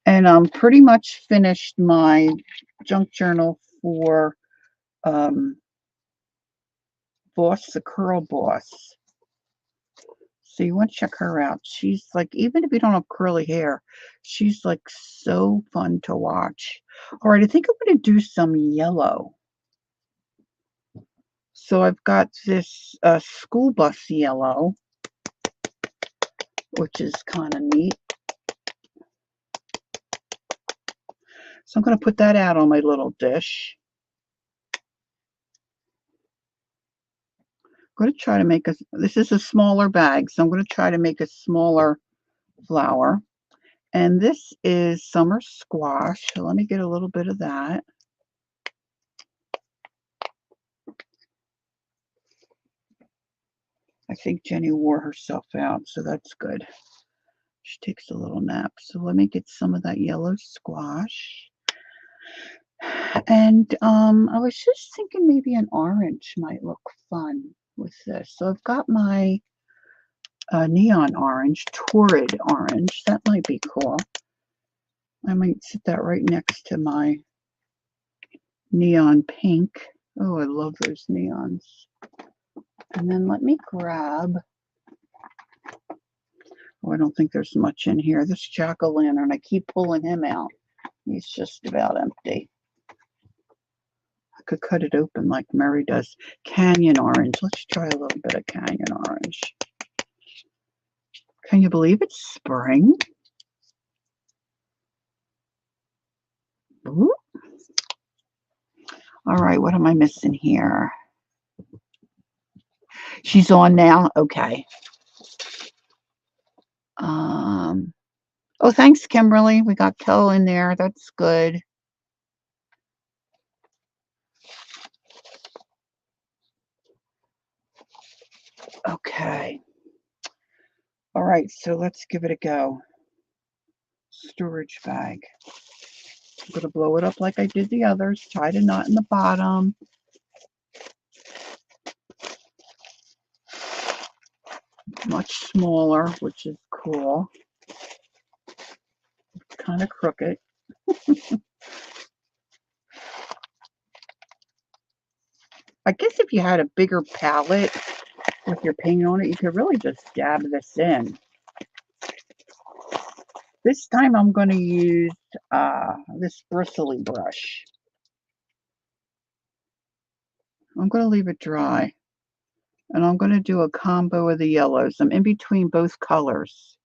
And I'm pretty much finished my junk journal for Boss the Curl Boss. So you want to check her out. She's like, even if you don't have curly hair, she's like so fun to watch. All right, I think I'm going to do some yellow. So I've got this school bus yellow, which is kind of neat. So I'm going to put that out on my little dish. I'm going to try to make this is a smaller bag, so I'm going to try to make a smaller flower. And this is summer squash. So let me get a little bit of that. I think Jenny wore herself out, so that's good. She takes a little nap. So let me get some of that yellow squash. And I was just thinking maybe an orange might look fun with this. So I've got my neon orange, torrid orange. That might be cool. I might sit that right next to my neon pink. Oh, I love those neons. And then let me grab, oh, I don't think there's much in here. This jack-o'-lantern, I keep pulling him out. He's just about empty. I could cut it open like Mary does. Canyon orange. Let's try a little bit of canyon orange. Can you believe it's spring? Ooh. All right, what am I missing here? She's on now? Okay. Oh, thanks, Kimberly. We got Kel in there. That's good. Okay. All right, so let's give it a go. Storage bag. I'm going to blow it up like I did the others. Tied a knot in the bottom. Much smaller, which is cool. Kind of crooked. I guess if you had a bigger palette with your paint on it, you could really just dab this in. This time I'm going to use this bristly brush. I'm going to leave it dry. And I'm going to do a combo of the yellows. I'm in between both colors.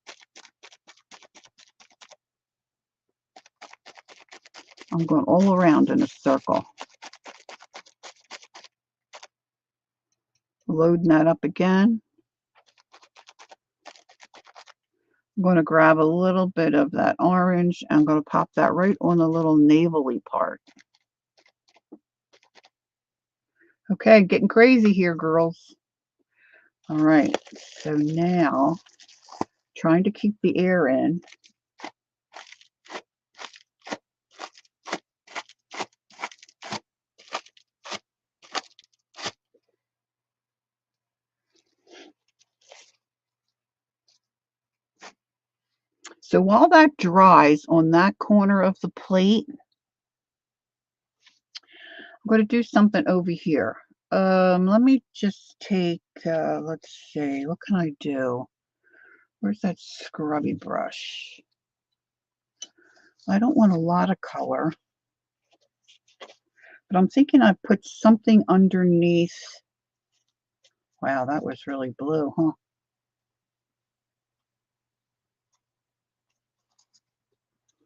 I'm going all around in a circle. Loading that up again. I'm going to grab a little bit of that orange. I'm going to pop that right on the little navel-y part. Okay, getting crazy here, girls. All right, so now trying to keep the air in. So while that dries on that corner of the plate, I'm going to do something over here. Let me just take, let's see, what can I do? Where's that scrubby brush? I don't want a lot of color, but I'm thinking I put something underneath. Wow, that was really blue, huh?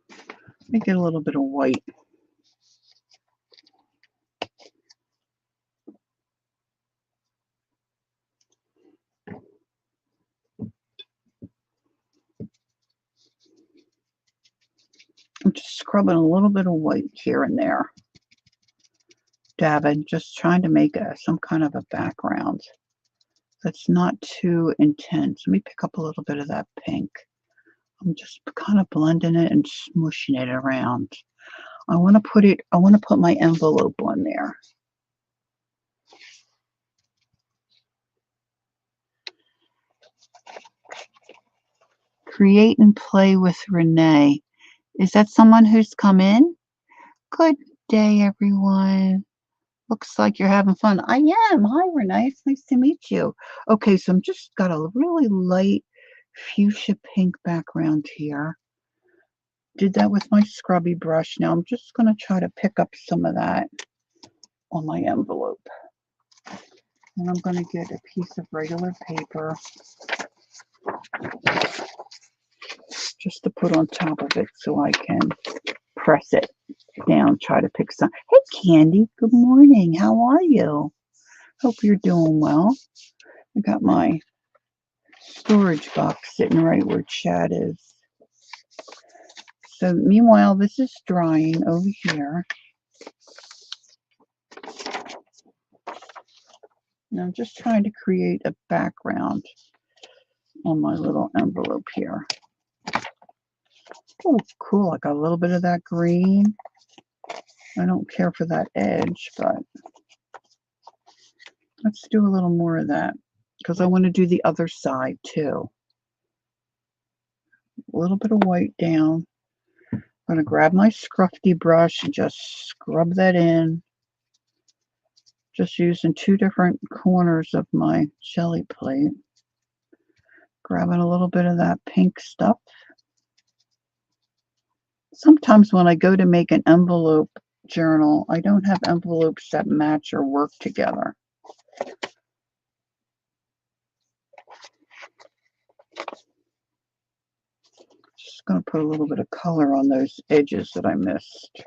Let me get a little bit of white. I'm just scrubbing a little bit of white here and there. Dabbing, just trying to make some kind of a background that's not too intense. Let me pick up a little bit of that pink. I'm just kind of blending it and smushing it around. I want to put my envelope on there. Create and play with Renee. Is that someone who's come in? Good day, everyone. Looks like you're having fun. I am. Hi, Renee. It's nice to meet you. Okay, so I'm just got a really light fuchsia pink background here. Did that with my scrubby brush. Now I'm just going to try to pick up some of that on my envelope. And I'm going to get a piece of regular paper just to put on top of it so I can press it down, try to pick some. Hey, Candy. Good morning. How are you? Hope you're doing well. I got my storage box sitting right where Chad is. So meanwhile, this is drying over here. And I'm just trying to create a background on my little envelope here. Oh, cool. I got a little bit of that green. I don't care for that edge, but let's do a little more of that because I want to do the other side too. A little bit of white down. I'm going to grab my scruffy brush and just scrub that in. Just using two different corners of my jelly plate. Grabbing a little bit of that pink stuff. Sometimes when I go to make an envelope journal, I don't have envelopes that match or work together. Just going to put a little bit of color on those edges that I missed.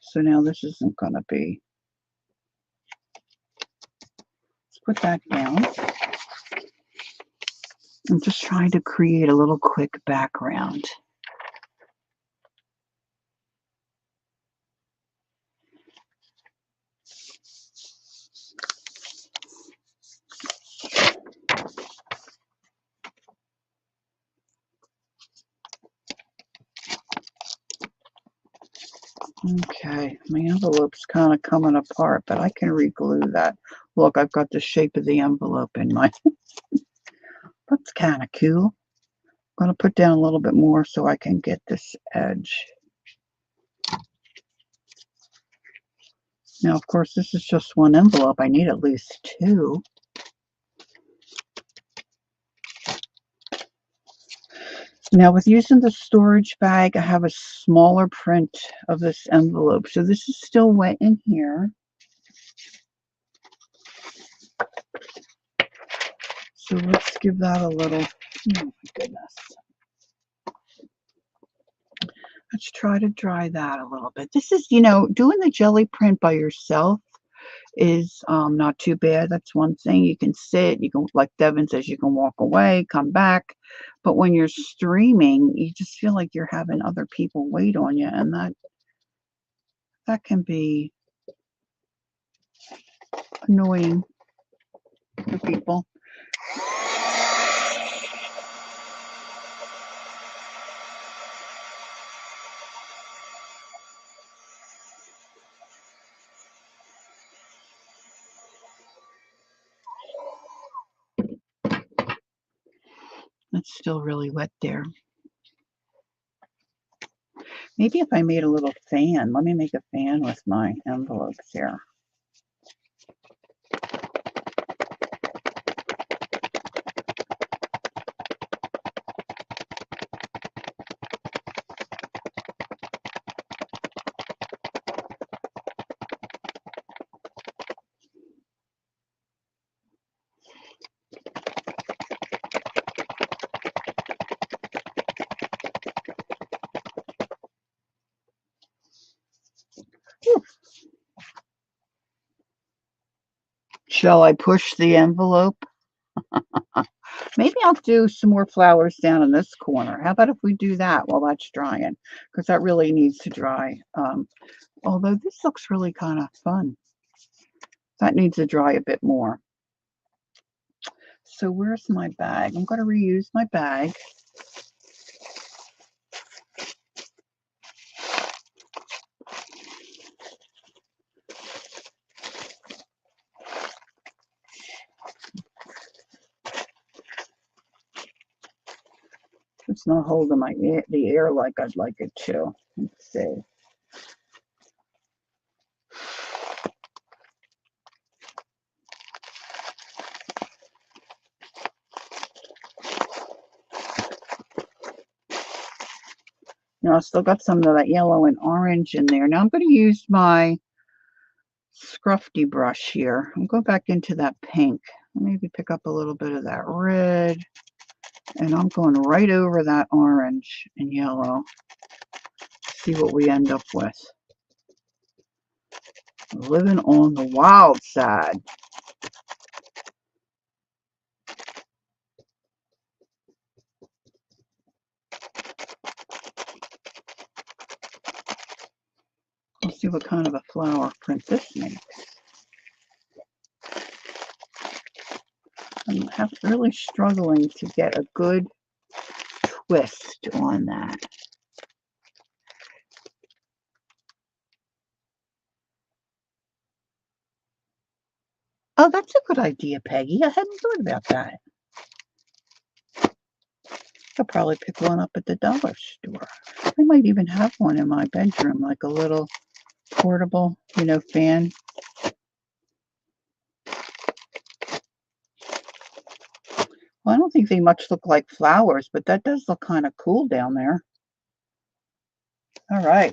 So now this isn't going to be. Let's put that down. I'm just trying to create a little quick background. Okay, my envelope's kind of coming apart, but I can re-glue that. Look, I've got the shape of the envelope in my... That's kind of cool. I'm going to put down a little bit more so I can get this edge. Now, of course, this is just one envelope. I need at least two. Now, with using the storage bag, I have a smaller print of this envelope. So this is still wet in here. So let's give that a little... Oh, my goodness. Let's try to dry that a little bit. This is, doing the jelly print by yourself is not too bad. That's one thing. You can sit, you can, like Devin says, you can walk away, come back. But when you're streaming, you just feel like you're having other people wait on you, and that can be annoying for people. It's still really wet there. Maybe if I made a little fan. Let me make a fan with my envelopes here. Whew. Shall I push the envelope? Maybe I'll do some more flowers down in this corner. How about if we do that while that's drying? Because that really needs to dry. Although this looks really kind of fun. That needs to dry a bit more. So where's my bag? I'm going to reuse my bag. It's not holding the air like I'd like it to. Let's see. Now I still got some of that yellow and orange in there. Now I'm going to use my Scrufty brush here. I'm going back into that pink. Maybe pick up a little bit of that red. And I'm going right over that orange and yellow. See what we end up with. Living on the wild side. Let's see what kind of a flower print this makes. I'm really struggling to get a good twist on that. Oh, that's a good idea, Peggy. I hadn't thought about that. I'll probably pick one up at the dollar store. I might even have one in my bedroom, like a little portable, fan. Well, I don't think they much look like flowers, but that does look kind of cool down there. All right.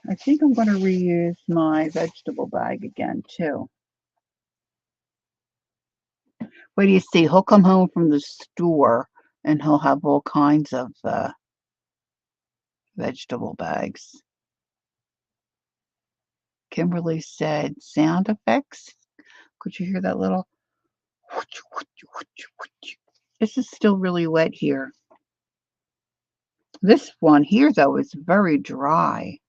I think I'm going to reuse my vegetable bag again, too. What do you see? He'll come home from the store, and he'll have all kinds of vegetable bags. Kimberly said, sound effects? Could you hear that little? This is still really wet here. This one here, though, is very dry.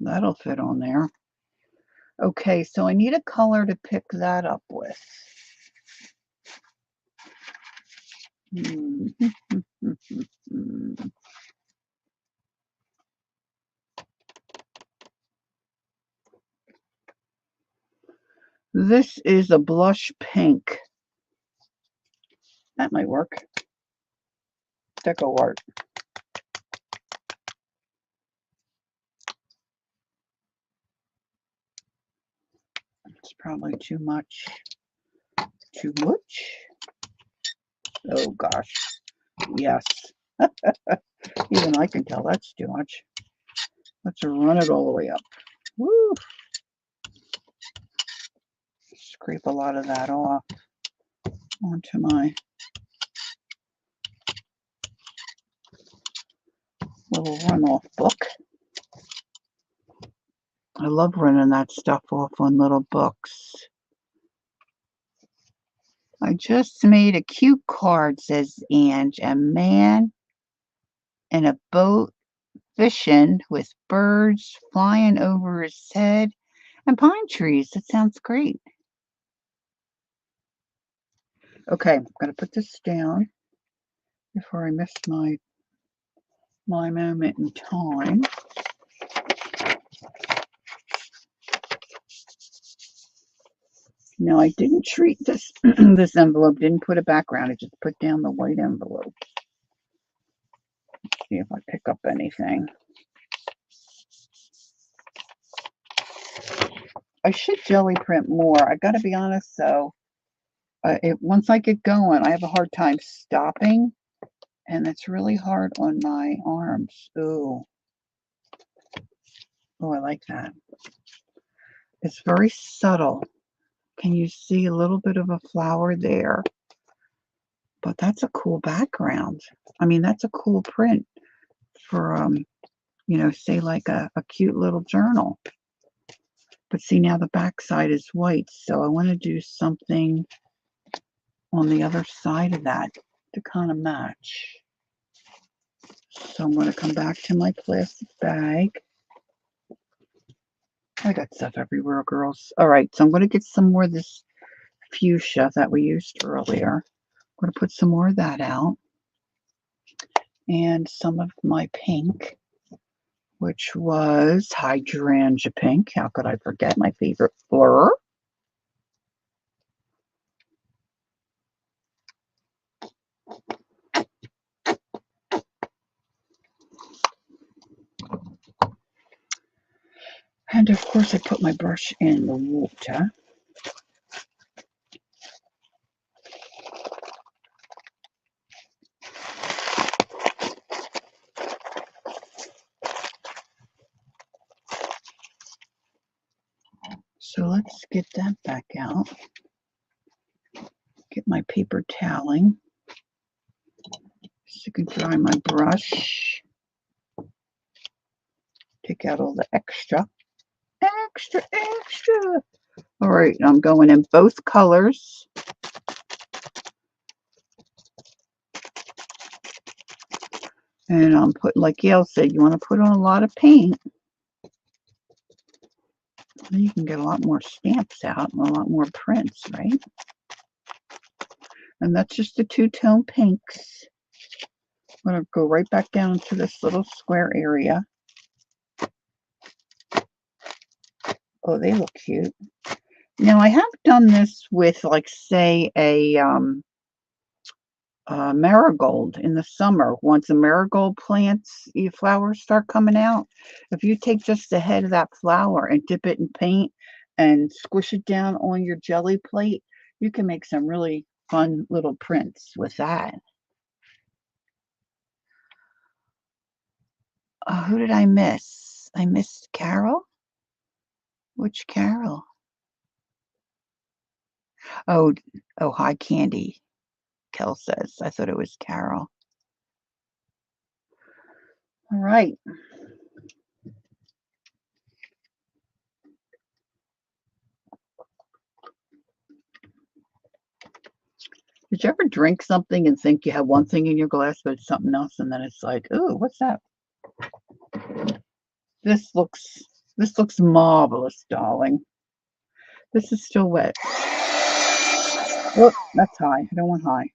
That'll fit on there. Okay, so I need a color to pick that up with. This is a blush pink. That might work. Deco art. It's probably too much. Too much? Oh gosh. Yes. Even I can tell that's too much. Let's run it all the way up. Woo! Scrape a lot of that off onto my little runoff book. I love running that stuff off on little books. I just made a cute card, says Ange. A man in a boat fishing with birds flying over his head and pine trees. That sounds great. Okay, I'm going to put this down before I miss my moment in time. Now, I didn't treat this this envelope, didn't put a background. I just put down the white envelope. See if I pick up anything. I should jelly print more. I got to be honest, though. Once I get going, I have a hard time stopping, and it's really hard on my arms. Ooh. Oh, I like that. It's very subtle. Can you see a little bit of a flower there? But that's a cool background. I mean, that's a cool print for, you know, say like a cute little journal. But see, now the back side is white, so I want to do something on the other side of that to kind of match. So I'm going to come back to my plastic bag. I got stuff everywhere, girls. All right, so I'm going to get some more of this fuchsia that we used earlier. I'm going to put some more of that out. And some of my pink, which was hydrangea pink. How could I forget my favorite blur? And of course, I put my brush in the water. So let's get that back out. Get my paper toweling so I can dry my brush. Take out all the extra. All right, I'm going in both colors. And I'm putting, like Gail said, you want to put on a lot of paint. Then you can get a lot more stamps out and a lot more prints, right? And that's just the two-tone pinks. I'm going to go right back down into this little square area. Oh, they look cute. Now, I have done this with, like, say, a marigold in the summer. Once the marigold plants, your flowers start coming out. If you take just the head of that flower and dip it in paint and squish it down on your jelly plate, you can make some really fun little prints with that. Who did I miss? I missed Carol? Which Carol? Oh, hi, Candy, Kel says. I thought it was Carol. All right. Did you ever drink something and think you have one thing in your glass, but it's something else, and then it's like, ooh, what's that? This looks marvelous, darling. This is still wet. Oh, that's high. I don't want high.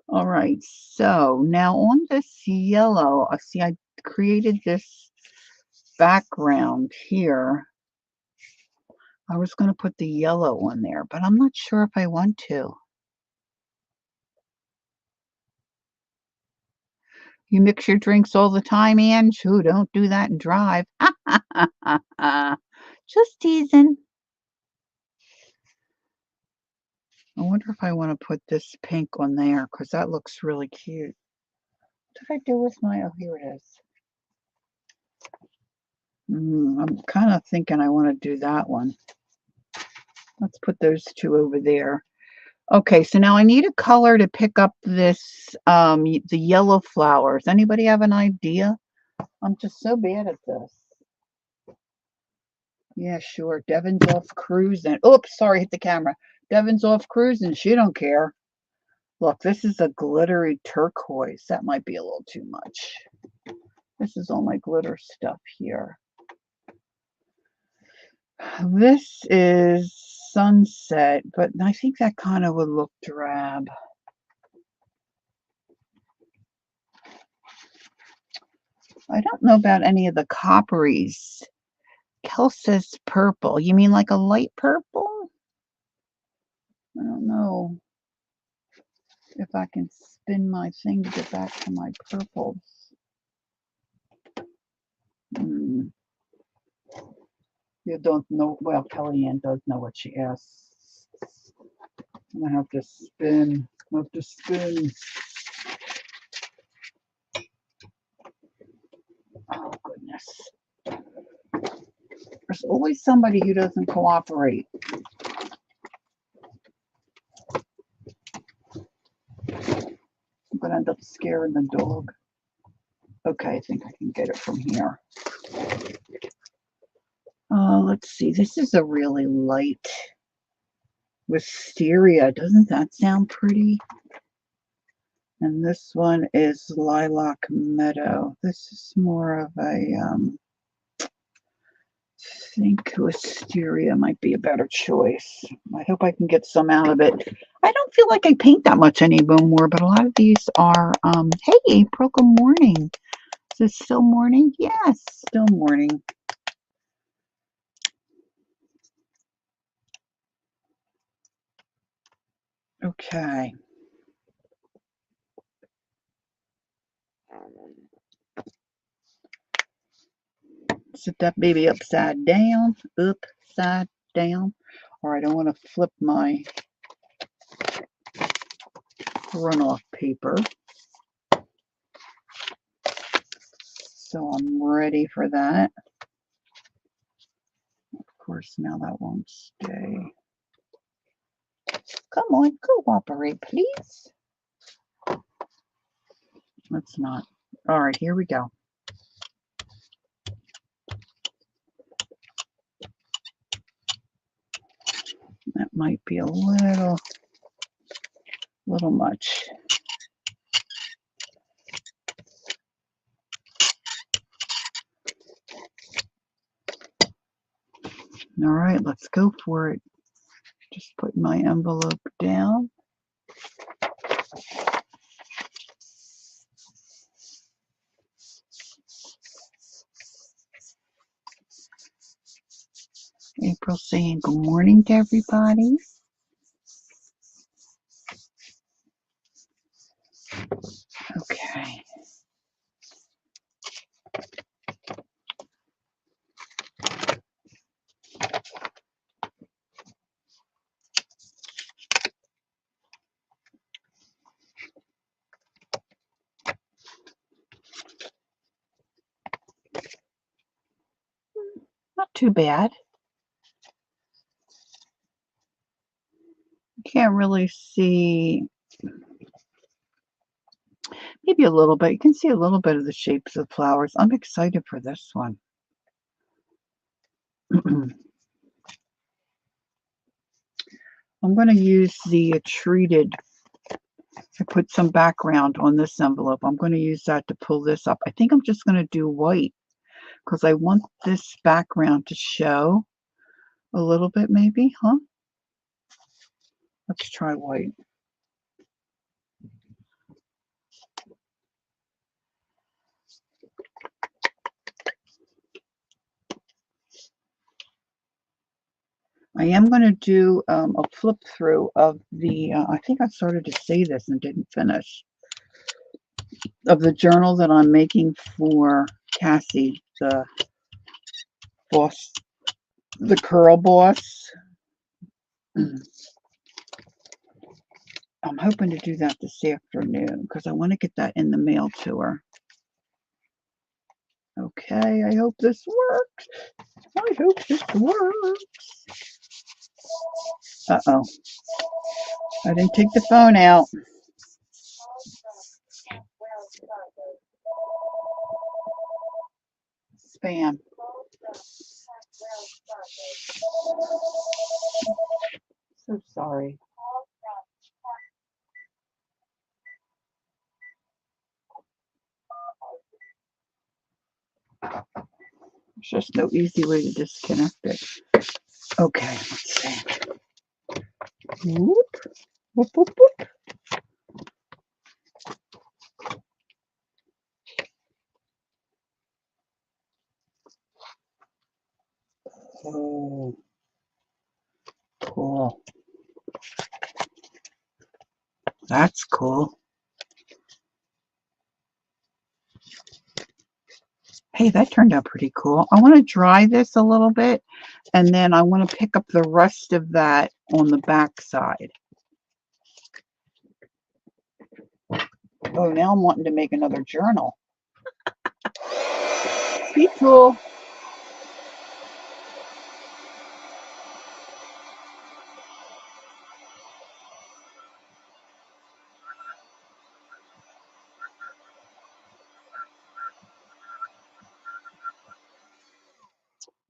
All right, so now on this yellow, I see I created this background here. I was going to put the yellow on there, but I'm not sure if I want to. You mix your drinks all the time, Ange? Shoo, don't do that and drive. Just teasing. I wonder if I want to put this pink on there because that looks really cute. What did I do with my, oh, here it is. I'm kind of thinking I want to do that one. Let's put those two over there. Okay, so now I need a color to pick up this, the yellow flowers. Anybody have an idea? I'm just so bad at this. Yeah, sure. Devin's off cruising. Oops, sorry, hit the camera. Devin's off cruising. She don't care. Look, this is a glittery turquoise. That might be a little too much. This is all my glitter stuff here. This is sunset, but I think that kind of would look drab. I don't know about any of the copperies. Kel says purple. You mean like a light purple? I don't know if I can spin my thing to get back to my purples. You don't know. Well, Kellyanne does know what she asks. I'm gonna have to spin. Oh goodness. There's always somebody who doesn't cooperate. I'm gonna end up scaring the dog. Okay, I think I can get it from here. Let's see. This is a really light wisteria. Doesn't that sound pretty? And this one is lilac meadow. This is more of a I think wisteria might be a better choice. I hope I can get some out of it. I don't feel like I paint that much anymore, but a lot of these are, hey, April, good morning. Is it still morning? Yes, still morning. Okay. Sit that baby upside down. Upside down. All right, I want to flip my runoff paper. So I'm ready for that. Of course, now that won't stay. Come on, cooperate, please. Let's not. All right, here we go. That might be a little much. All right, let's go for it. Just put my envelope down. April saying good morning to everybody. Okay. Not too bad. Can't really see, maybe a little bit. You can see a little bit of the shapes of flowers. I'm excited for this one. I'm going to use the treated, I put some background on this envelope. I'm going to use that to pull this up. I think I'm just going to do white because I want this background to show a little bit maybe, huh? Let's try white. I am going to do a flip through of the, I think I started to say this and didn't finish, of the journal that I'm making for Cassie, the boss, the curl boss. I'm hoping to do that this afternoon because I want to get that in the mail to her. Okay, I hope this works. I hope this works. Uh-oh. I didn't take the phone out. Spam. So sorry. There's just no easy way to disconnect it. Okay, let's see. Whoop, whoop, whoop, whoop. Oh, cool. That's cool. Hey, that turned out pretty cool. I want to dry this a little bit, and then I want to pick up the rest of that on the back side. Oh, now I'm wanting to make another journal. Speed tool.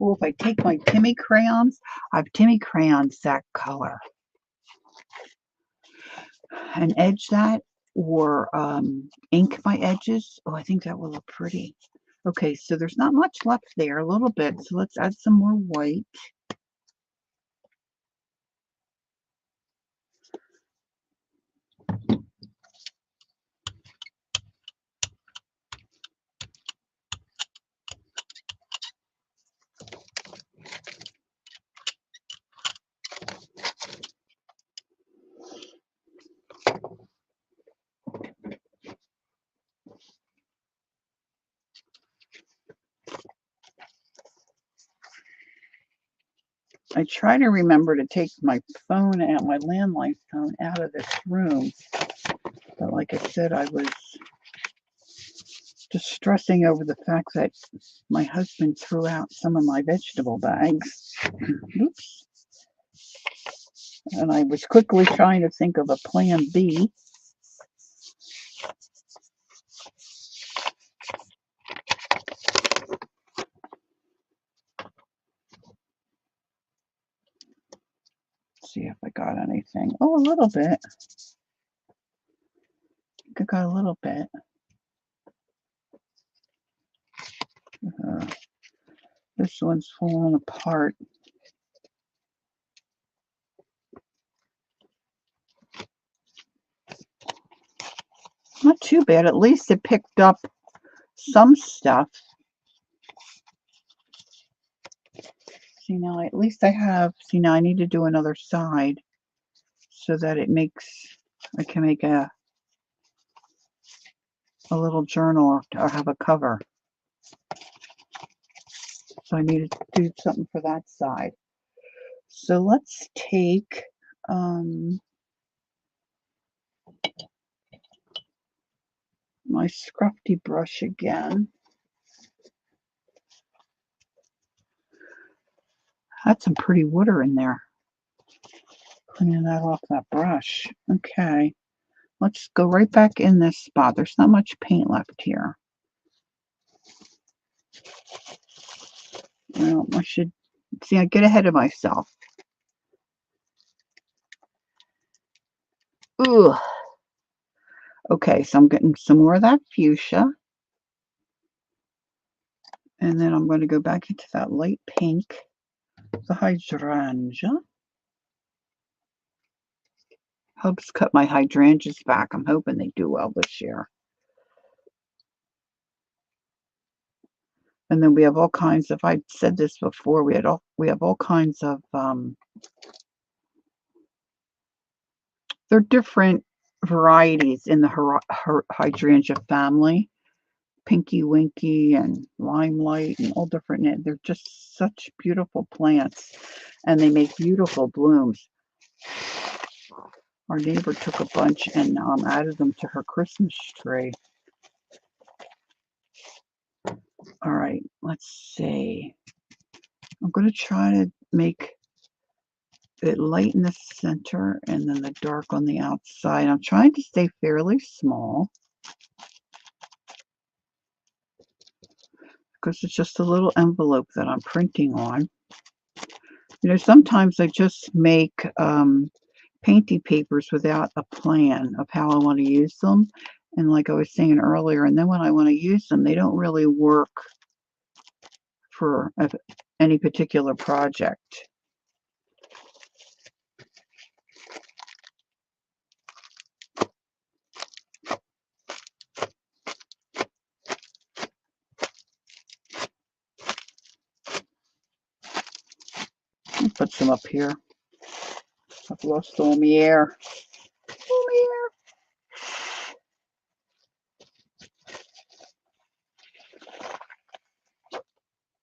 Well, if I take my Timmy crayons, I have Timmy crayons that color, and edge that or ink my edges. Oh, I think that will look pretty. Okay, so there's not much left there, a little bit. So let's add some more white. I try to remember to take my phone out, my landline phone out of this room. But like I said, I was just stressing over the fact that my husband threw out some of my vegetable bags. Oops. And I was quickly trying to think of a plan B. See if I got anything. Oh, a little bit. I think I got a little bit. This one's falling apart. Not too bad. At least it picked up some stuff. See, now at least I have, see, now I need to do another side so that it makes, I can make a little journal or have a cover. So I need to do something for that side. So let's take my Scrufty brush again. That's some pretty water in there. Cleaning that off that brush. Okay. Let's go right back in this spot. There's not much paint left here. Well, I should see. I get ahead of myself. Ooh. Okay, so I'm getting some more of that fuchsia. And then I'm going to go back into that light pink, the hydrangea. Helps cut my hydrangeas back. I'm hoping they do well this year. And then we have all kinds of, I said this before, we have all kinds of, they're different varieties in the hydrangea family. Pinky Winky and Limelight and all different. They're just such beautiful plants, and they make beautiful blooms. Our neighbor took a bunch and added them to her Christmas tree. All right, let's see. I'm going to try to make it light in the center and then the dark on the outside. I'm trying to stay fairly small because it's just a little envelope that I'm printing on. You know, sometimes I just make painty papers without a plan of how I want to use them. And like I was saying earlier, and then when I want to use them, they don't really work for any particular project. I'll put some up here. I've lost Lumiere. Lumiere.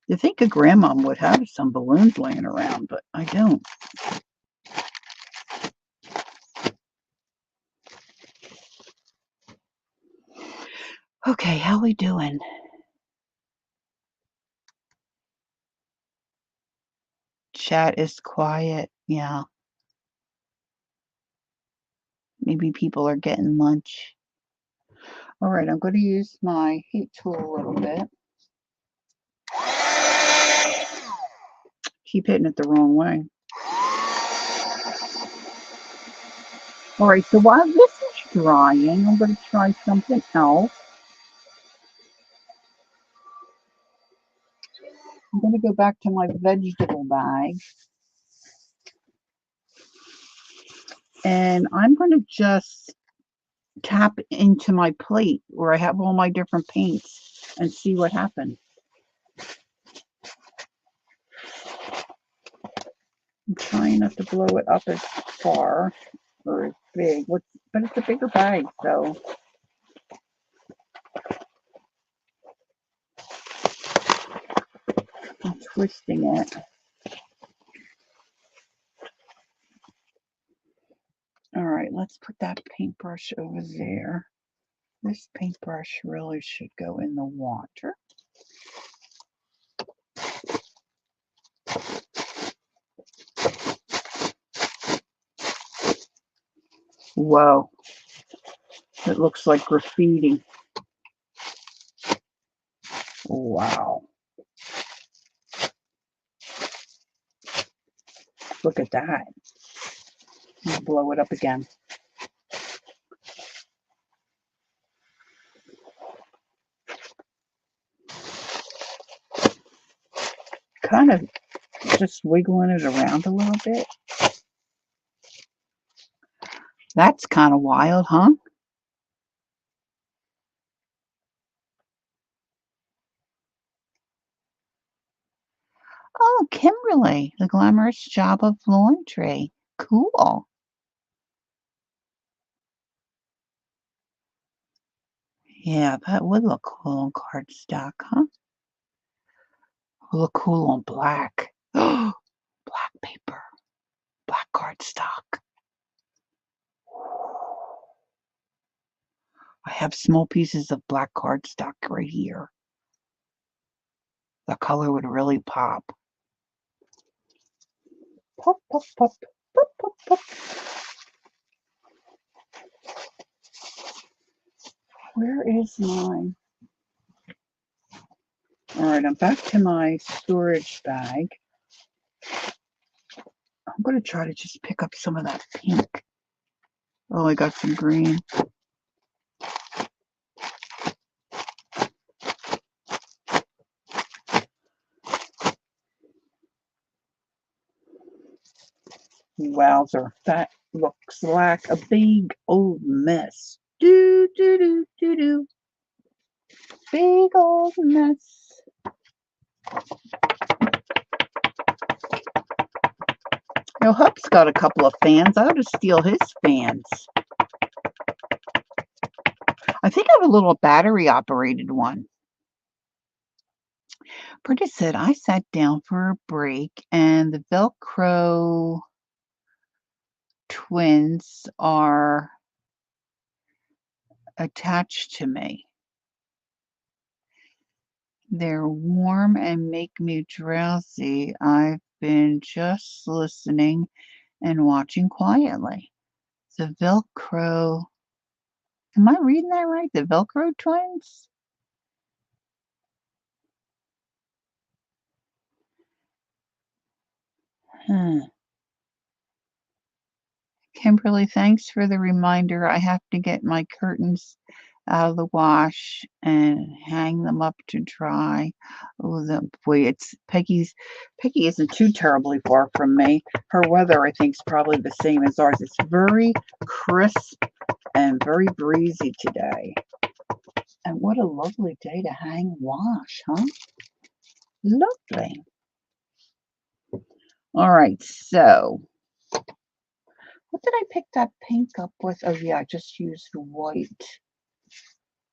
You think a grandma would have some balloons laying around, but I don't. Okay, how we doing? Chat is quiet. Yeah. Maybe people are getting lunch. All right, I'm going to use my heat tool a little bit. Keep hitting it the wrong way. All right, so while this is drying, I'm going to try something else. I'm going to go back to my vegetable bag. And I'm going to just tap into my plate where I have all my different paints and see what happens. I'm trying not to blow it up as far or as big, but it's a bigger bag, so. I'm twisting it. All right, let's put that paintbrush over there. This paintbrush really should go in the water. Whoa, it looks like graffiti. Wow. Look at that. I'll blow it up again. Kind of just wiggling it around a little bit. That's kind of wild, huh? Oh, Kimberly, the glamorous job of laundry. Cool. Yeah, that would look cool on cardstock, huh? Would look cool on black. Black paper, black cardstock. I have small pieces of black cardstock right here. The color would really pop. Pop, pop, pop, pop, pop, Boop. Where is mine? All right, I'm back to my storage bag. I'm going to try to just pick up some of that pink. Oh, I got some green. Wowzer, that looks like a big old mess. Do, do, do, do, do. Big old mess. Now, Hup's got a couple of fans. I ought to steal his fans. I think I have a little battery operated one. Britta said, I sat down for a break and the Velcro twins are attached to me. They're warm and make me drowsy. I've been just listening and watching quietly. The Velcro, am I reading that right? The Velcro twins? Kimberly, thanks for the reminder. I have to get my curtains out of the wash and hang them up to dry. Oh, boy, it's Peggy isn't too terribly far from me. Her weather, I think, is probably the same as ours. It's very crisp and very breezy today. And what a lovely day to hang wash, huh? Lovely. All right, so what did I pick that pink up with? Oh, yeah, I just used white.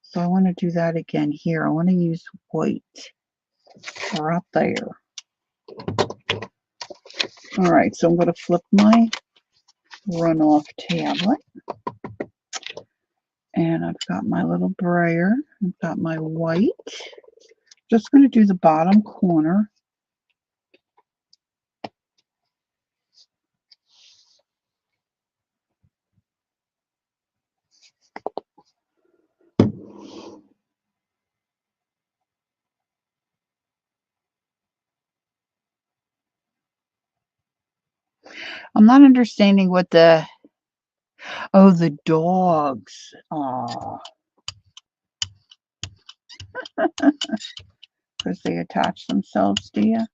So I want to do that again here. I want to use white right there. All right, so I'm going to flip my runoff tablet. And I've got my little brayer. I've got my white. Just going to do the bottom corner. I'm not understanding what the... Oh, the dogs. Aw. Because they attach themselves to you.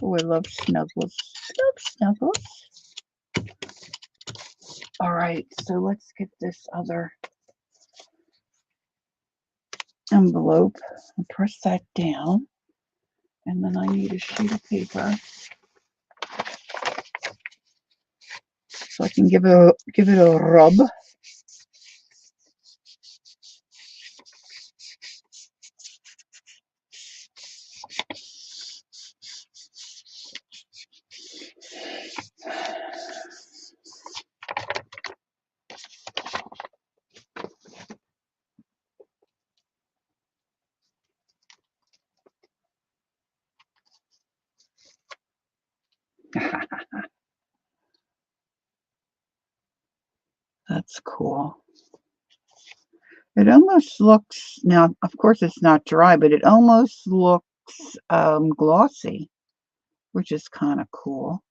Oh, I love snuggles. Love snuggles. All right, so let's get this other envelope and press that down. And then I need a sheet of paper so I can give it a rub. That's cool. It almost looks, now of course it's not dry, but it almost looks glossy, which is kind of cool.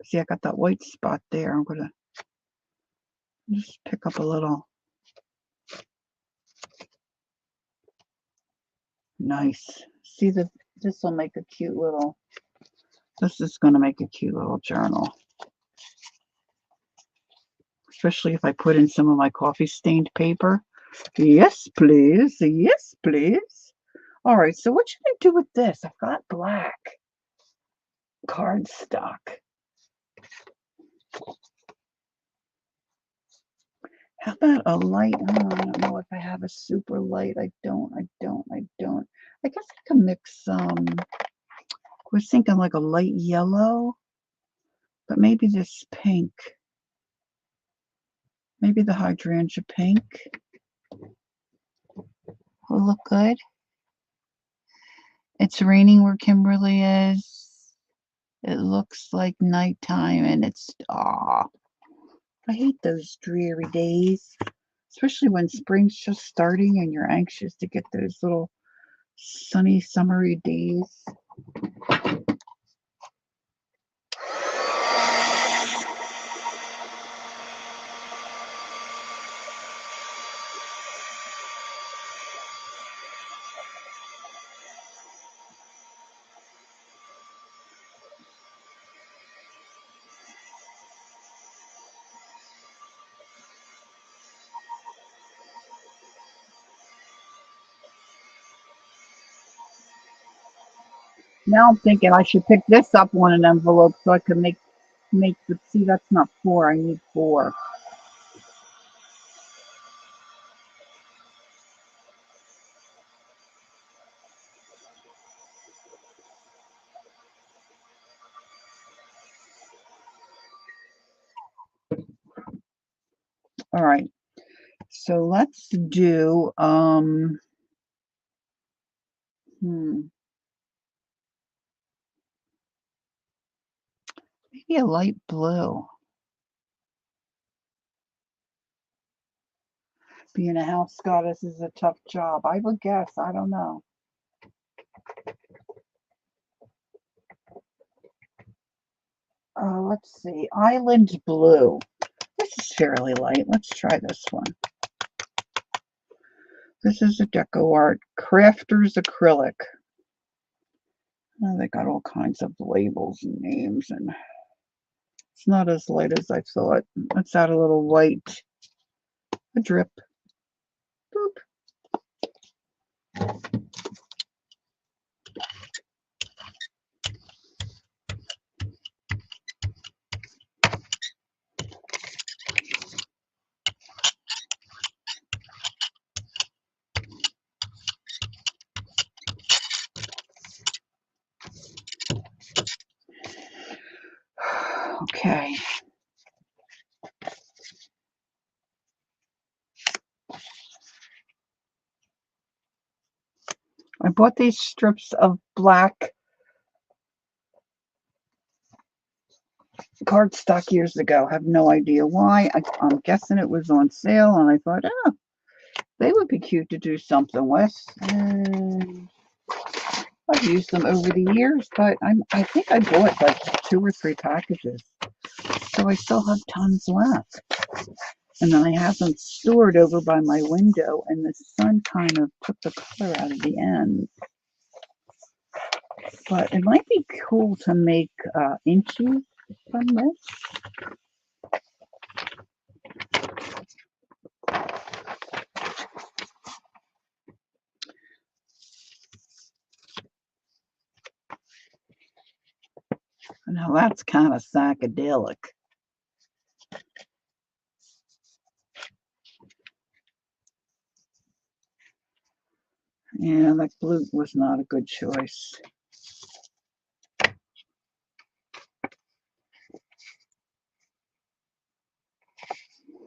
See, I got that white spot there. I'm going to just pick up a little. Nice. See, this will make a cute little, this is going to make a cute little journal. Especially if I put in some of my coffee stained paper. Yes, please. Yes, please. All right, so what should I do with this? I've got black cardstock. How about a light? Oh, I don't know if I have a super light. I don't. I guess I can mix some. I was thinking like a light yellow, but maybe this pink. Maybe the hydrangea pink will look good. It's raining where Kimberly is. It looks like nighttime and it's, I hate those dreary days, especially when spring's just starting and you're anxious to get those little sunny, summery days. Now I'm thinking I should pick this up on an envelope so I can make the, see, that's not 4, I need 4. All right, so let's do maybe a light blue. Being a house goddess is a tough job, I would guess. I don't know. Let's see, Island Blue. This is fairly light. Let's try this one. This is a Deco Art Crafters Acrylic. Oh, they got all kinds of labels and names, and it's not as light as I thought. Let's add a little white. A drip. Boop. Okay. I bought these strips of black cardstock years ago. I have no idea why. I'm guessing it was on sale, and I thought, oh, they would be cute to do something with. And I've used them over the years, but I think I bought like 2 or 3 packages. So I still have tons left. And then I have them stored over by my window, and the sun kind of took the color out of the end. But it might be cool to make inchies from this. Now that's kind of psychedelic. Yeah, that blue was not a good choice.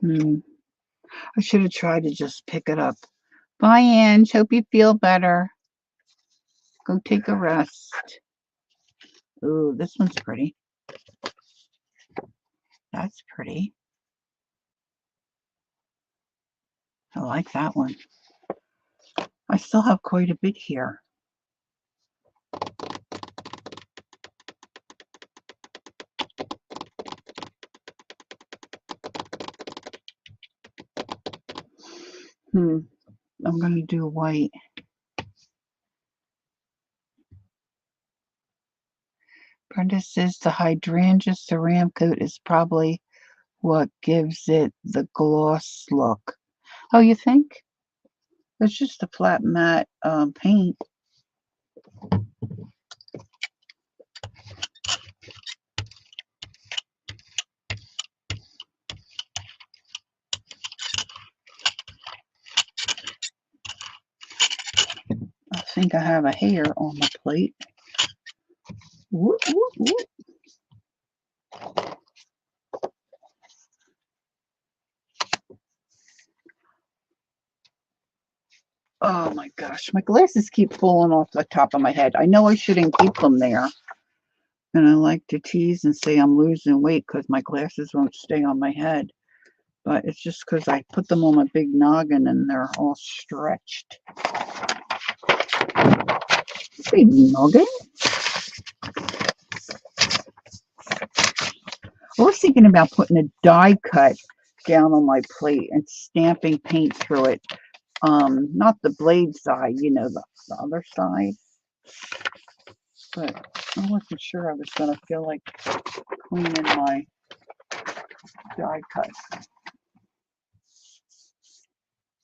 I should have tried to just pick it up. Bye, Ange. Hope you feel better. Go take a rest. Ooh, this one's pretty. That's pretty. I like that one. I still have quite a bit here. I'm going to do white. Brenda says the hydrangea ceramic coat is probably what gives it the gloss look. Oh, you think? It's just a flat matte paint. I think I have a hair on my plate. Whoop, whoop, whoop. Oh my gosh, my glasses keep falling off the top of my head. I know I shouldn't keep them there. And I like to tease and say I'm losing weight because my glasses won't stay on my head. But it's just because I put them on my big noggin and they're all stretched. Big noggin? I was thinking about putting a die cut down on my plate and stamping paint through it. Not the blade side, you know, the other side. But I wasn't sure I was going to feel like cleaning my die cut.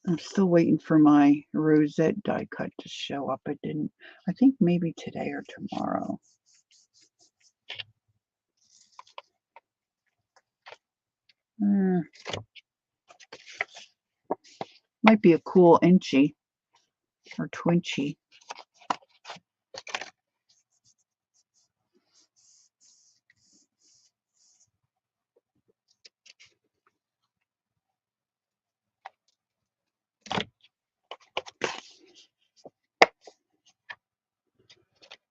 I'm still waiting for my rosette die cut to show up. It didn't. I think maybe today or tomorrow. Might be a cool inchy or twinchy.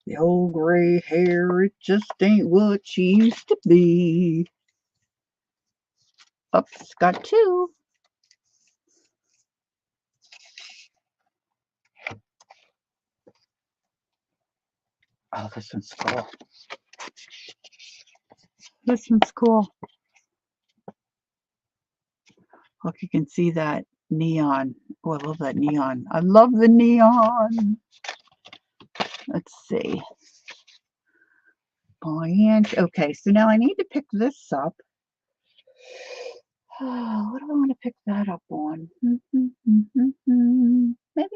The old gray hair, it just ain't what she used to be. Oops, got two. Oh, this one's cool. This one's cool. Look, you can see that neon. Oh, I love that neon. I love the neon. Let's see. Inch. Okay, so now I need to pick this up. What do I want to pick that up on? Maybe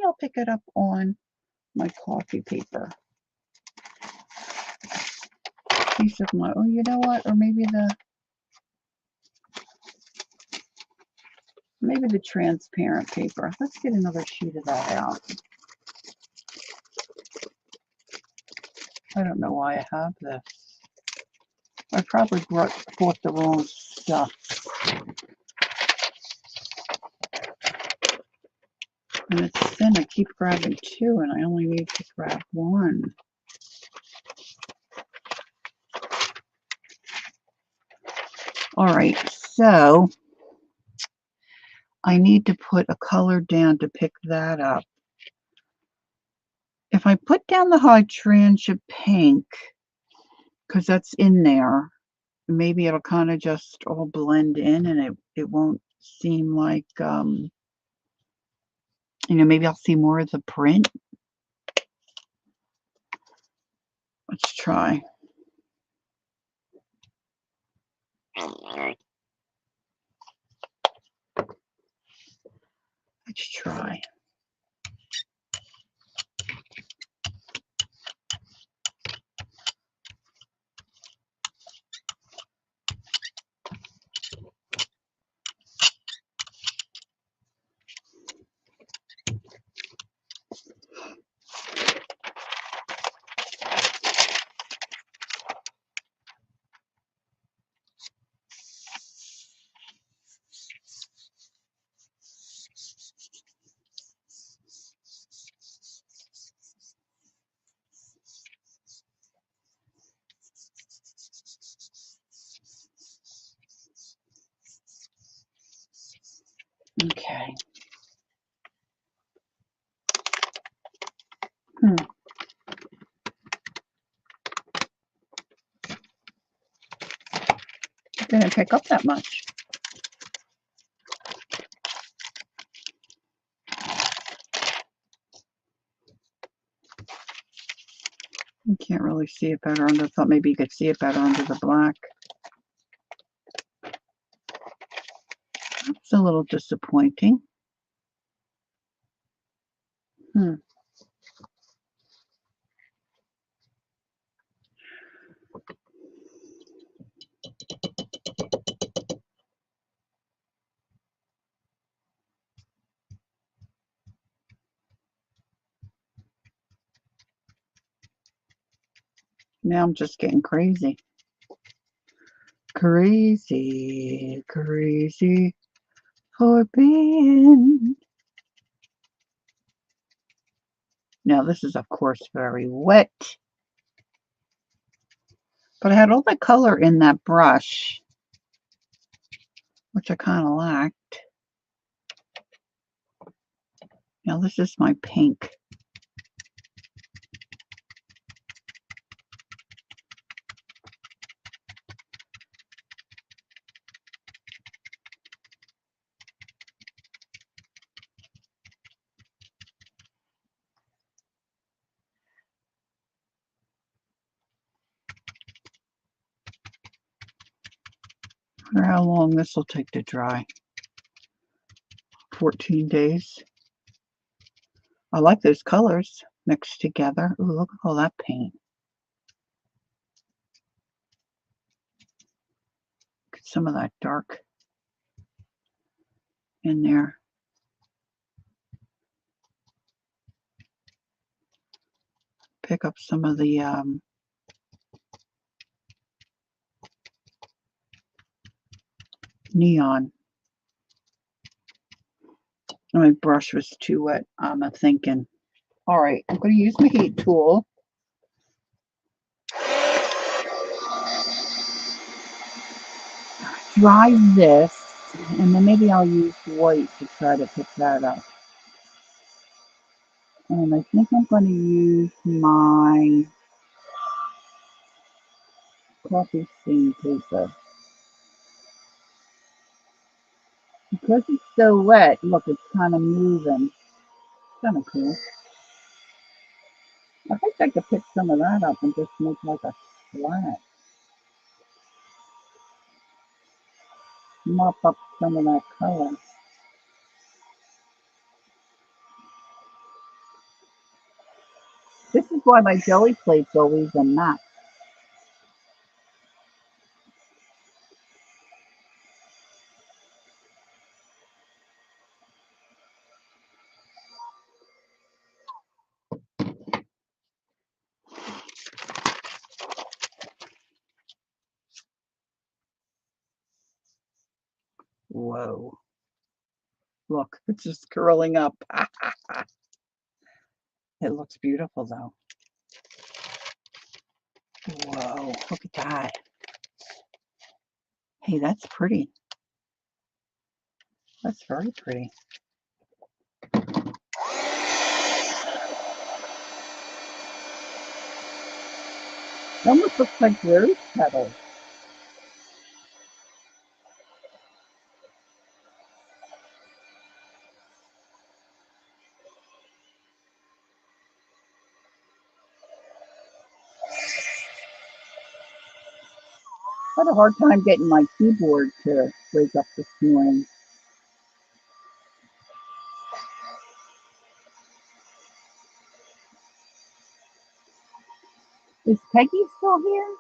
I'll pick it up on my coffee paper. Piece of my, oh, you know what? Or maybe the transparent paper. Let's get another sheet of that out. I don't know why I have this. I probably bought the wrong stuff. And it's thin. I keep grabbing two, and I only need to grab one. All right, so I need to put a color down to pick that up. If I put down the hydrangea pink, because that's in there, maybe it'll kind of just all blend in, and it won't seem like, you know, maybe I'll see more of the print. Let's try. Let's try. Okay. Didn't pick up that much. You can't really see it better under. I thought maybe you could see it better under the black. It's a little disappointing. Now I'm just getting crazy. Crazy, crazy for being. Now this is, of course, very wet. But I had all the color in that brush. which I kind of liked. Now this is my pink. I wonder how long this will take to dry. 14 days. I like those colors mixed together. Ooh, look at all that paint. Get some of that dark in there. Pick up some of the neon. My brush was too wet, I'm thinking. All right, I'm going to use my heat tool. Dry this, and then maybe I'll use white to try to pick that up. And I think I'm going to use my coffee stain paper. Because it's so wet, look, it's kind of moving. Kind of cool. I think I could pick some of that up and just make like a flat. Mop up some of that color. This is why my jelly plate's always a mess. Whoa. Look, it's just curling up. It looks beautiful though. Whoa, look at that. Hey, that's pretty. That's very pretty. It almost looks like rose petals. I had a hard time getting my keyboard to wake up this morning. Is Peggy still here?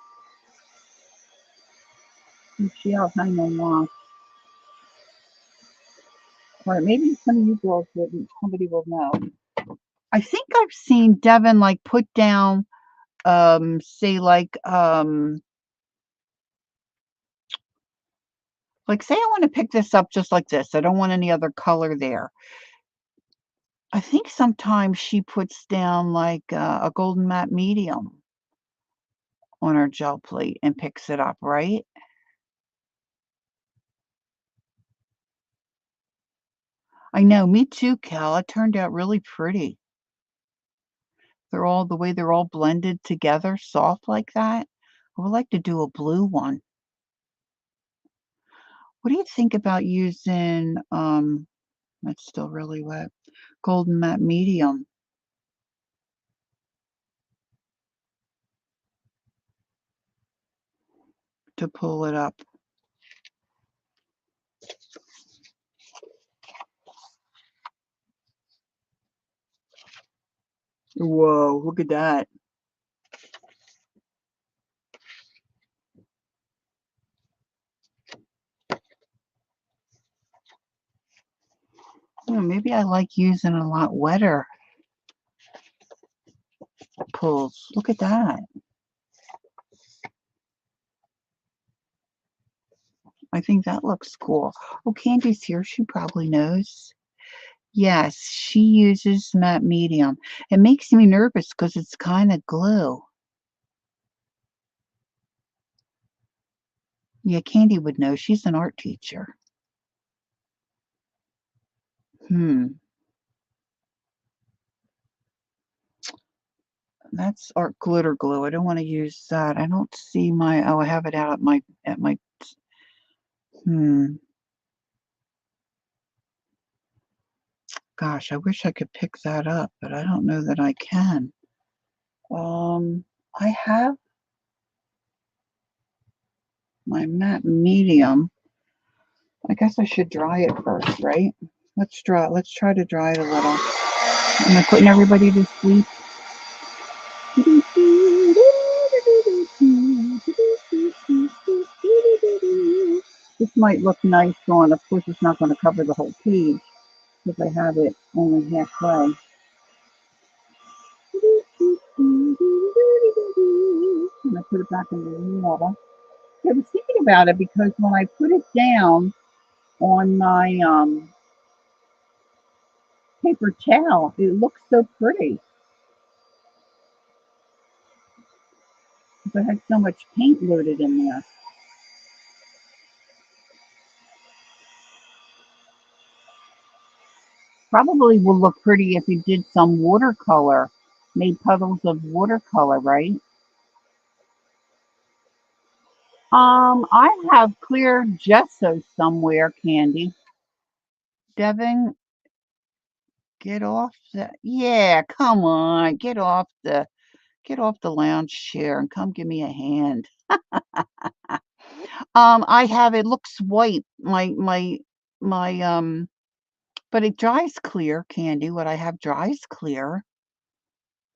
Is she out hanging off? Or maybe some of you girls wouldn't, somebody will know. I think I've seen Devin like put down, say like say I want to pick this up just like this. I don't want any other color there. I think sometimes she puts down like a golden matte medium on her gel plate and picks it up, right? I know, me too, Cal. It turned out really pretty. They're all blended together, soft like that. I would like to do a blue one. What do you think about using, that's still really wet, golden matte medium to pull it up? Whoa, look at that. Oh, maybe I like using a lot wetter pulls. Look at that. I think that looks cool. Oh, Candy's here. She probably knows. Yes, she uses matte medium. It makes me nervous because it's kind of glue. Yeah, Candy would know. She's an art teacher. That's art glitter glue. I don't want to use that. I don't see my, oh, I have it out at my, gosh, I wish I could pick that up, but I don't know that I can. I have my matte medium. I guess I should dry it first, right? Let's try to dry it a little. Am I putting everybody to sleep? This might look nice on, of course it's not going to cover the whole page because I have it only halfway. And I put it back in the water. I was thinking about it because when I put it down on my paper towel, it looks so pretty. Because I had so much paint loaded in there. Probably will look pretty if you did some watercolor, made puddles of watercolor, right? I have clear gesso somewhere, Candy. Devin, get off the, yeah, come on, get off the lounge chair and come give me a hand. I have, it looks white, my, but it dries clear, Candy. What I have dries clear.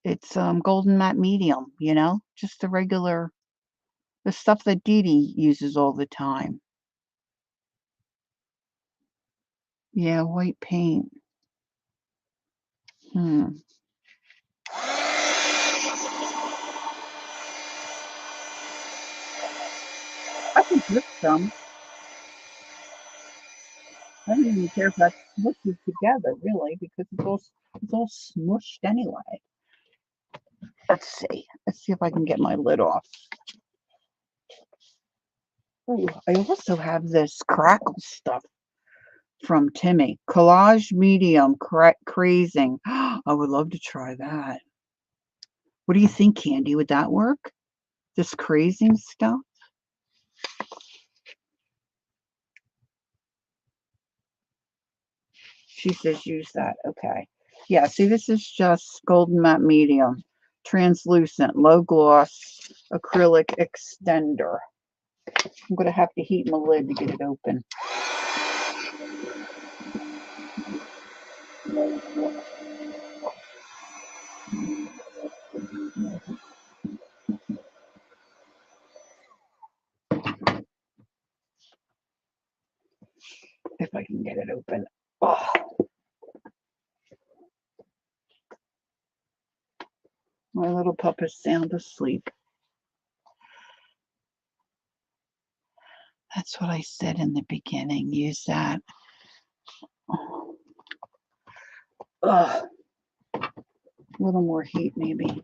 It's golden matte medium, you know, just the regular, the stuff that Dee Dee uses all the time. Yeah, white paint. I can put some. I don't even care if that smushes together, really, because it's all smushed anyway. Let's see. Let's see if I can get my lid off. Ooh, I also have this crackle stuff from Timmy. Collage medium, crazing. I would love to try that. What do you think, Candy? Would that work? This crazing stuff? She says use that. Okay. Yeah, see, this is just golden matte medium, translucent, low gloss, acrylic extender. I'm going to have to heat my lid to get it open. If I can get it open. Oh. My little pup is sound asleep. That's what I said in the beginning. Use that. Oh. A little more heat, maybe.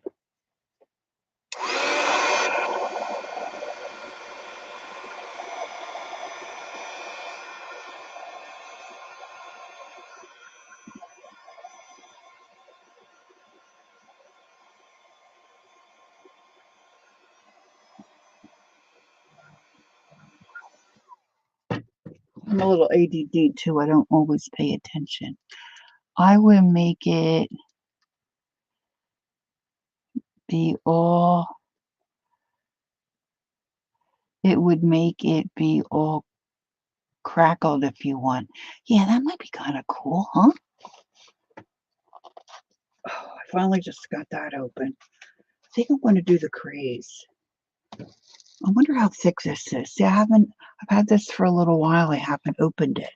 I'm a little ADD too. I don't always pay attention. I would make it be all, it would make it be all crackled if you want. Yeah, that might be kind of cool, huh? Oh, I finally just got that open. I think I'm going to do the craze. I wonder how thick this is. See, I've had this for a little while. I haven't opened it.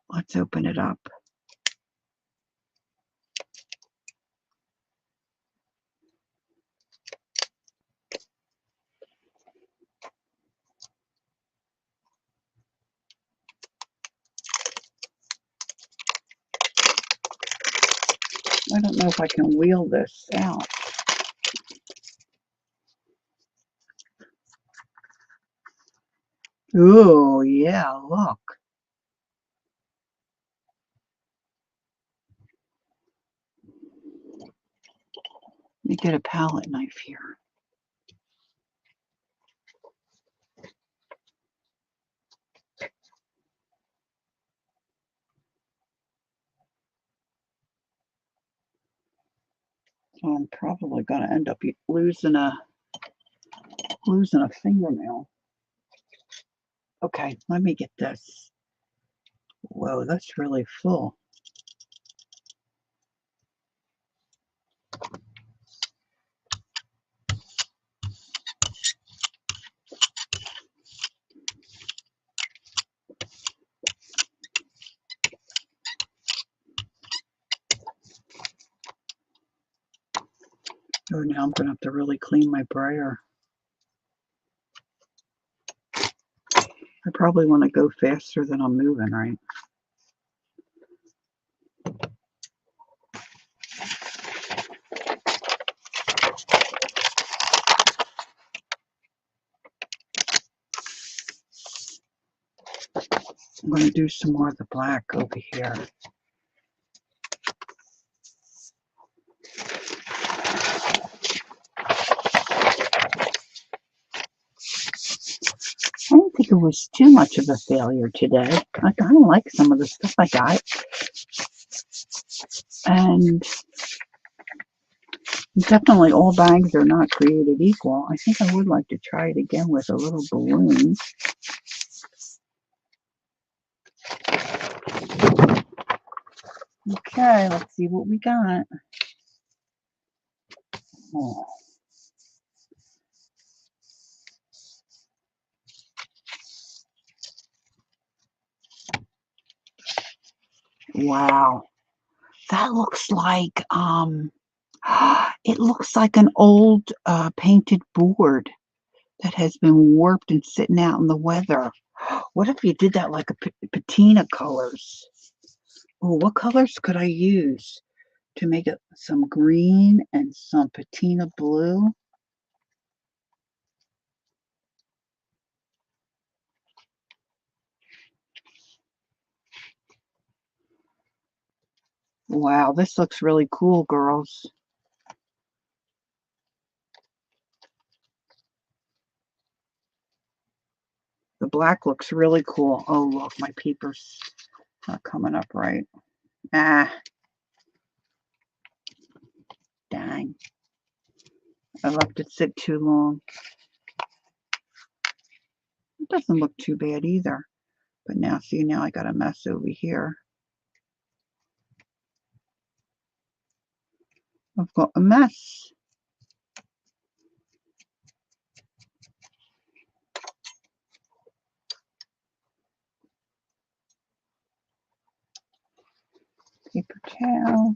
Let's open it up. I don't know if I can wheel this out. Oh, yeah, look. me get a palette knife here. So I'm probably going to end up losing a fingernail. Okay, let me get this. Whoa, that's really full. Oh, now I'm going to have to really clean my brayer. I probably want to go faster than I'm moving, right? I'm going to do some more of the black over here. I don't think it was too much of a failure today. I kind of like some of the stuff I got. And definitely all bags are not created equal. I think I would like to try it again with a little balloon. Okay, let's see what we got. Oh. Wow. That looks like it looks like an old painted board that has been warped and sitting out in the weather. What if you did that like a patina colors? Oh, what colors could I use to make it some green and some patina blue? Wow, this looks really cool, girls. The black looks really cool. Oh, look, my paper's not coming up right. Ah, dang. I left it sit too long. It doesn't look too bad either. But now, see, now I got a mess over here. I've got a mess. Paper towel.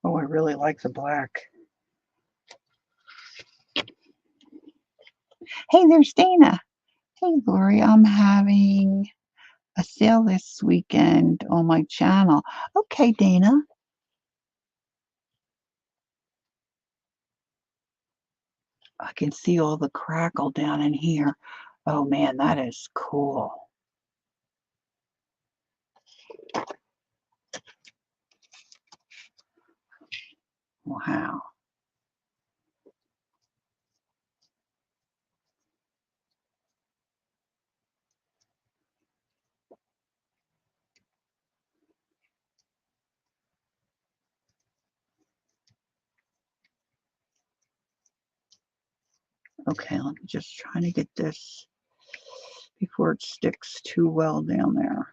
Oh, I really like the black. Hey, there's Dana. Hey, Lori, I'm having a sale this weekend on my channel. Okay, Dana. I can see all the crackle down in here. Oh man, that is cool. Wow. Okay, let me just try to get this before it sticks too well down there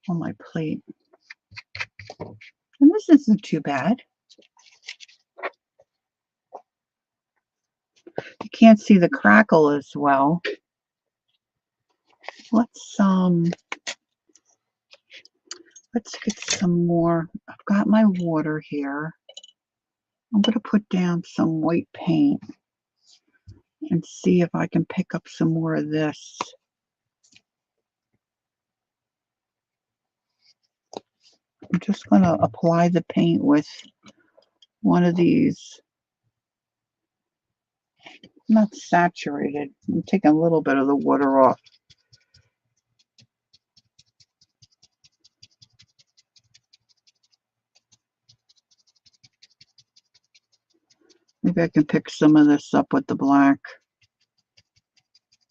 on my plate. And this isn't too bad. You can't see the crackle as well. Let's get some more. I've got my water here. I'm going to put down some white paint and see if I can pick up some more of this. I'm just going to apply the paint with one of these Not saturated. I'm taking a little bit of the water off. Maybe I can pick some of this up with the black.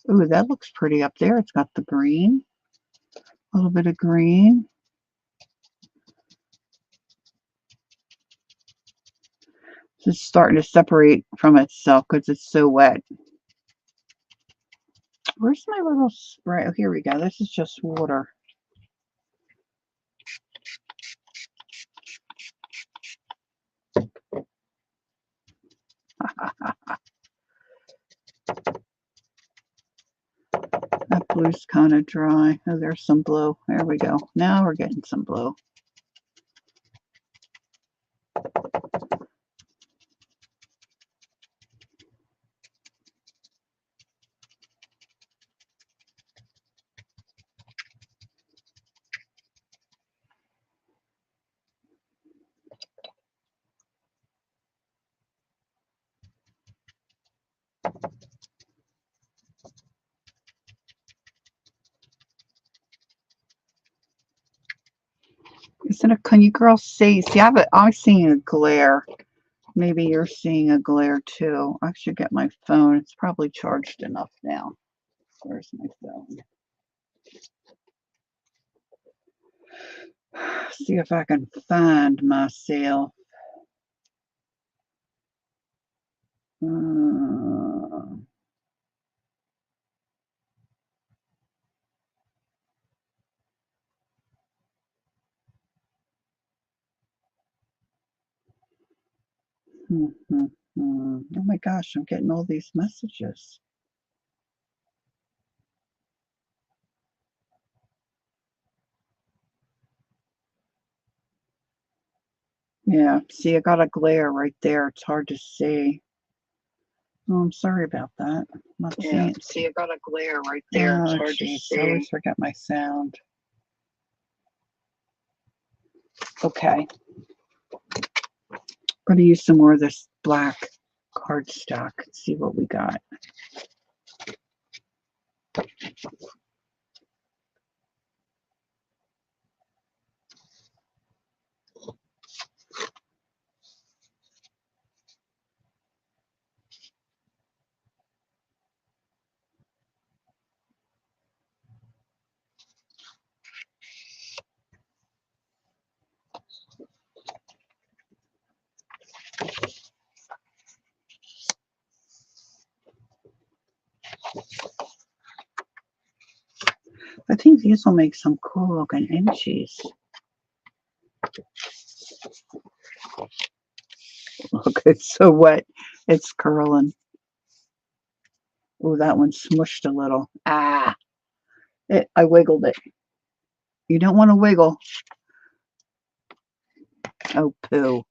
Ooh, that looks pretty up there. It's got the green. A little bit of green. It's starting to separate from itself because it's so wet. Where's my little spray? Oh, here we go. This is just water. That blue's kind of dry. Oh, there's some blue. There we go. Now we're getting some blue. Isn't it? Can you girls see? See, I'm seeing a glare. Maybe you're seeing a glare too. I should get my phone. It's probably charged enough now. Where's my phone? See if I can find myself. Oh my gosh, I'm getting all these messages. Yeah, see, I got a glare right there. It's hard to see. Oh, I'm sorry about that. I'm not seeing. See, I got a glare right there. It's hard to see. I always forget my sound. Okay. I'm going to use some more of this black cardstock. See what we got. I think these will make some cool looking inchies. Look, it's so wet. It's curling. Oh, that one smushed a little. Ah, I wiggled it. You don't want to wiggle. Oh, poo.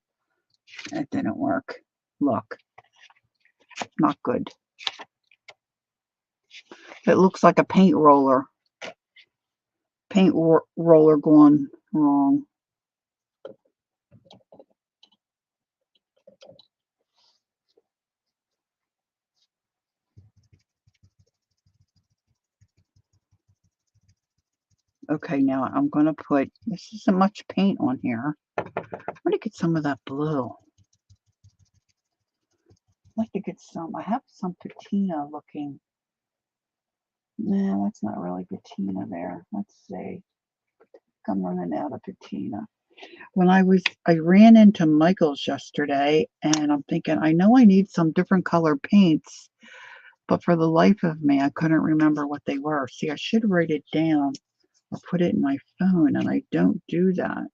That didn't work. Look. Not good. It looks like a paint roller. Paint roller gone wrong. Okay, now I'm going to put, this isn't much paint on here. I'm going to get some of that blue. I'd like to get some, I have some patina looking. No, that's not really patina there. Let's see. I'm running out of patina. When I ran into Michael's yesterday and I'm thinking, I know I need some different color paints, but for the life of me, I couldn't remember what they were. See, I should write it down or put it in my phone, and I don't do that.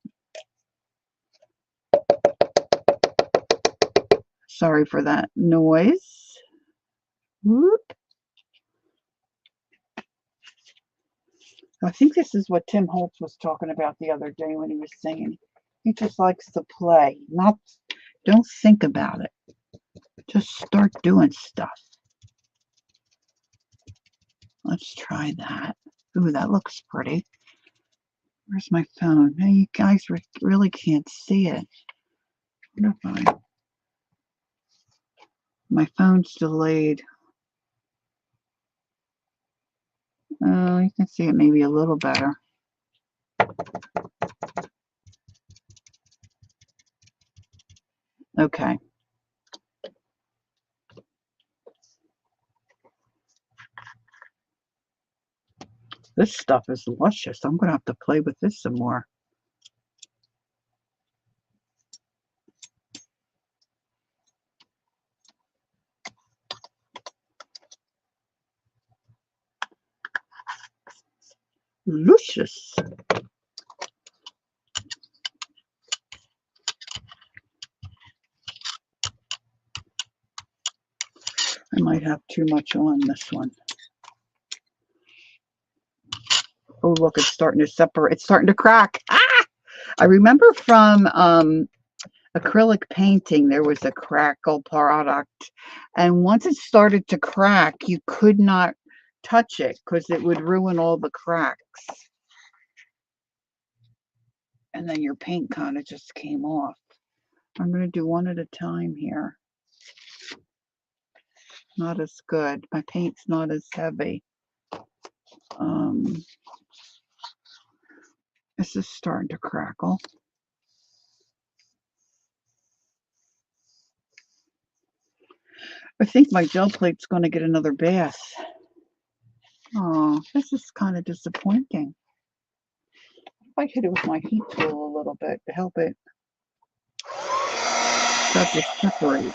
Sorry for that noise. Whoop. I think this is what Tim Holtz was talking about the other day when he was singing. He just likes to play. Don't think about it. Just start doing stuff. Let's try that. Ooh, that looks pretty. Where's my phone? Now you guys really can't see it. What if I... My phone's delayed. Oh, you can see it maybe a little better. Okay. This stuff is luscious. I'm going to have to play with this some more. Luscious. I might have too much on this one. Oh, look, it's starting to separate. It's starting to crack. Ah! I remember from acrylic painting, there was a crackle product. And once it started to crack, you could not touch it because it would ruin all the cracks. And then your paint kind of just came off. I'm going to do one at a time here. Not as good. My paint's not as heavy. This is starting to crackle. I think my gel plate's going to get another bath. Oh, this is kind of disappointing. If I hit it with my heat tool a little bit to help it start to separate.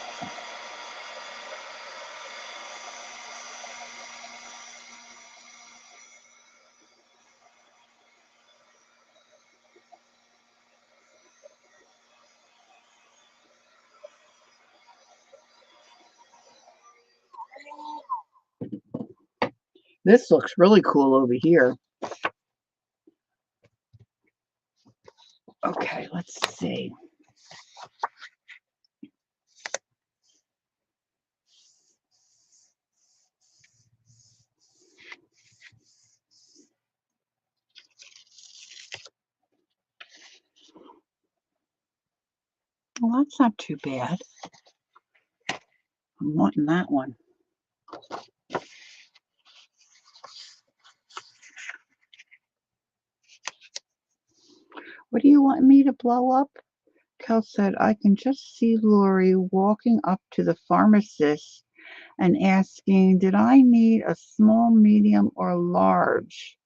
This looks really cool over here. Okay, let's see. Well, that's not too bad. I'm wanting that one. What do you want me to blow up? Kel said, I can just see Lori walking up to the pharmacist and asking, did I need a small, medium, or large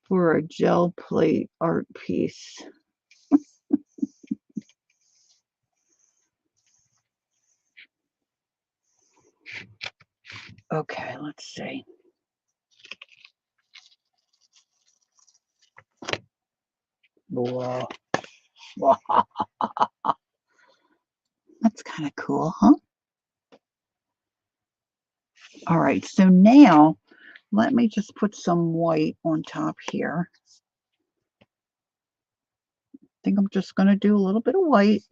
for a gel plate art piece? Okay, let's see. Whoa. That's kind of cool, huh? All right, so now let me just put some white on top here. I think I'm just going to do a little bit of white.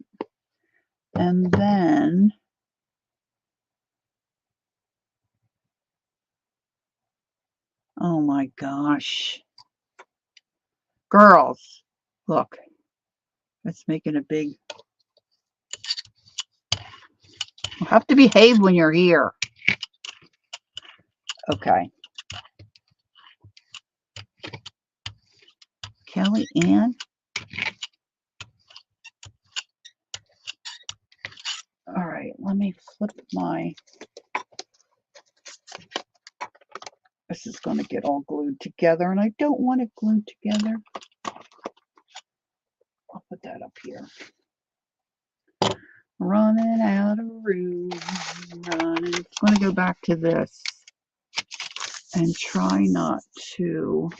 And then oh my gosh. Girls, look. It's making a big... You have to behave when you're here. Okay. Kelly Ann. All right, let me flip my... This is going to get all glued together, and I don't want it glued together. I'll put that up here. Running out of room. Running. I'm going to go back to this and try not to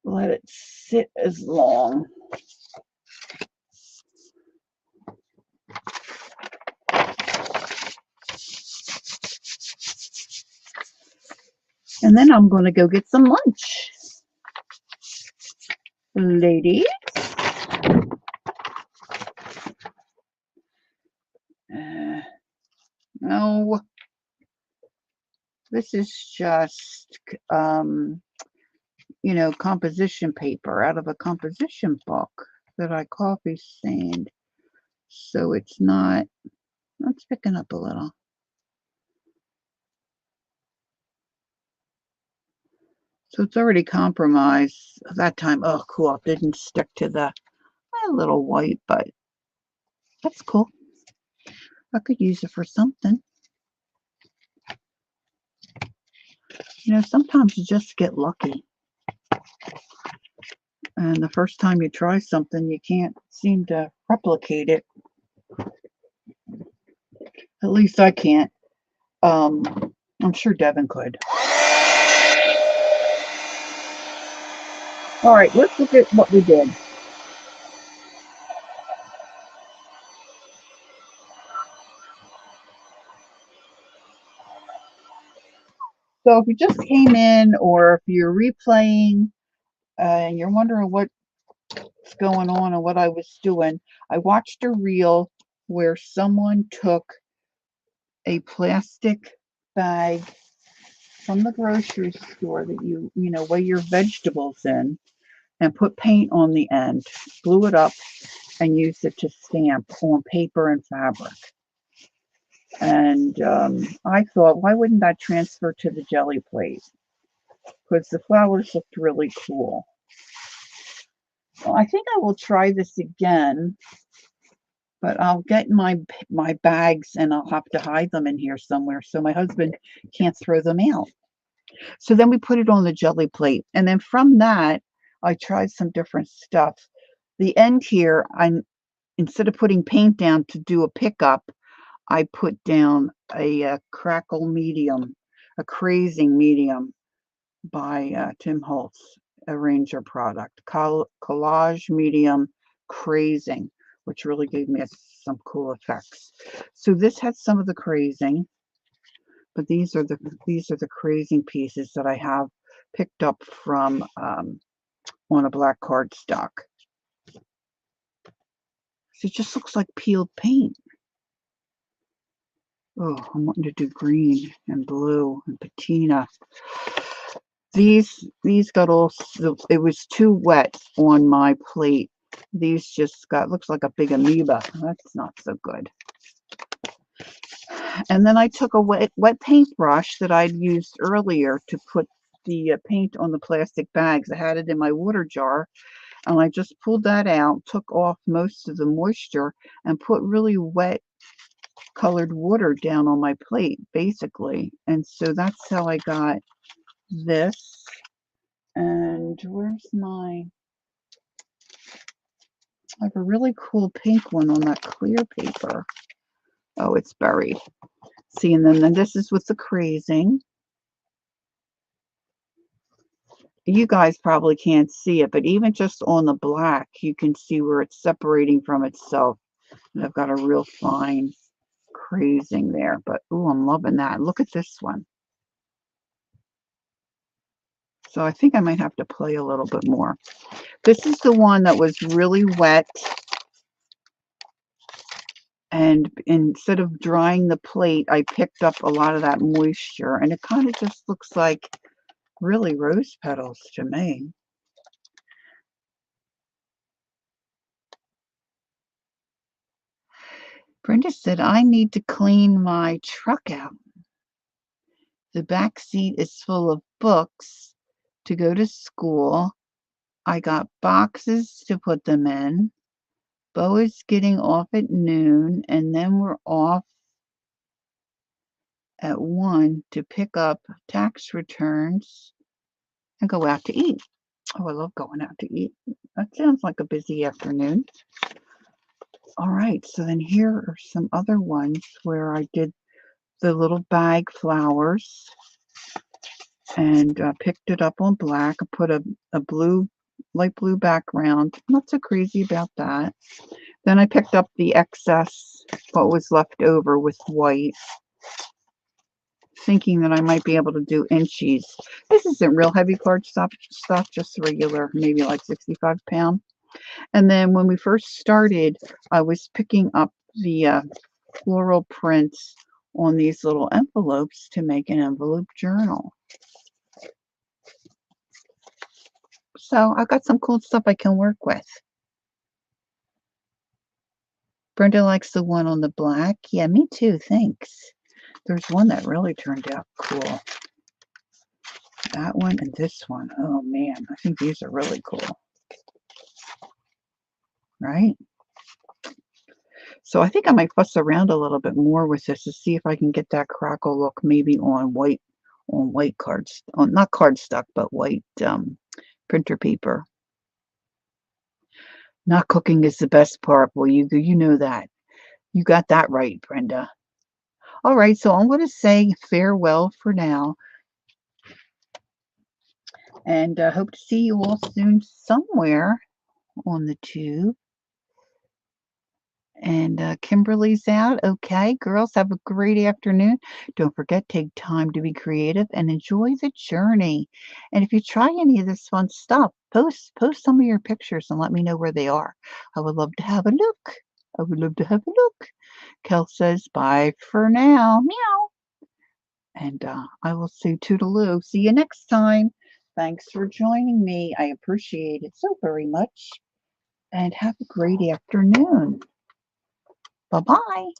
let it sit as long. And then I'm going to go get some lunch. Ladies. No. This is just, you know, composition paper out of a composition book that I coffee stained. So it's not It's picking up a little. So it's already compromised. That time, oh, cool. It didn't stick to the little white, but that's cool. I could use it for something. You know, sometimes you just get lucky. And the first time you try something, you can't seem to replicate it. At least I can't. I'm sure Devin could. All right, let's look at what we did. So if you just came in or if you're replaying and you're wondering what's going on and what I was doing, I watched a reel where someone took a plastic bag from the grocery store that you weigh your vegetables in and put paint on the end, blew it up, and used it to stamp on paper and fabric. And I thought, why wouldn't that transfer to the jelly plate? Because the flowers looked really cool. Well, I think I will try this again, but I'll get my bags and I'll have to hide them in here somewhere so my husband can't throw them out. So then we put it on the jelly plate. And then from that, I tried some different stuff. The end here, instead of putting paint down to do a pickup, I put down a crackle medium, a crazing medium by Tim Holtz, a Ranger product. Collage medium crazing, which really gave me some cool effects. So this had some of the crazing, but these are the crazing pieces that I have picked up from on a black cardstock. So it just looks like peeled paint. Oh, I'm wanting to do green and blue and patina. These got all, it was too wet on my plate. These just looks like a big amoeba. That's not so good. And then I took a wet paintbrush that I'd used earlier to put the paint on the plastic bags. I had it in my water jar, and I just pulled that out, took off most of the moisture, and put really wet colored water down on my plate, basically. And so that's how I got this. And where's I have a really cool pink one on that clear paper. Oh, it's buried. See, and then this is with the crazing. You guys probably can't see it, but even just on the black, you can see where it's separating from itself. And I've got a real fine crazing there, but oh, I'm loving that. Look at this one. So I think I might have to play a little bit more. This is the one that was really wet. And instead of drying the plate, I picked up a lot of that moisture. And it kind of just looks like really rose petals to me. Brenda said, I need to clean my truck out. The back seat is full of books to go to school. I got boxes to put them in. Bo is getting off at noon, and then we're off at 1 to pick up tax returns and go out to eat. Oh, I love going out to eat. That sounds like a busy afternoon. All right, so then here are some other ones where I did the little bag flowers and picked it up on black. I put a light blue background. Not so crazy about that. Then I picked up the excess, what was left over with white, thinking that I might be able to do inchies. This isn't real heavy card stuff, just regular, maybe like 65 pound. And then when we first started, I was picking up the floral prints on these little envelopes to make an envelope journal. So I've got some cool stuff I can work with. Brenda likes the one on the black. Yeah, me too. Thanks. There's one that really turned out cool. That one and this one. Oh man, I think these are really cool. Right? So I think I might fuss around a little bit more with this to see if I can get that crackle look maybe on white cards, on not cardstock, but white printer paper. Not cooking is the best part. Well, you know that. You got that right, Brenda. All right, so I'm going to say farewell for now, and hope to see you all soon somewhere on the tube. And Kimberly's out. Okay, girls, have a great afternoon. Don't forget, take time to be creative and enjoy the journey. And if you try any of this fun stuff, post some of your pictures and let me know where they are. I would love to have a look. I would love to have a look. Kel says bye for now. Meow. And I will say toodaloo. See you next time. Thanks for joining me. I appreciate it so very much. And have a great afternoon. Bye-bye.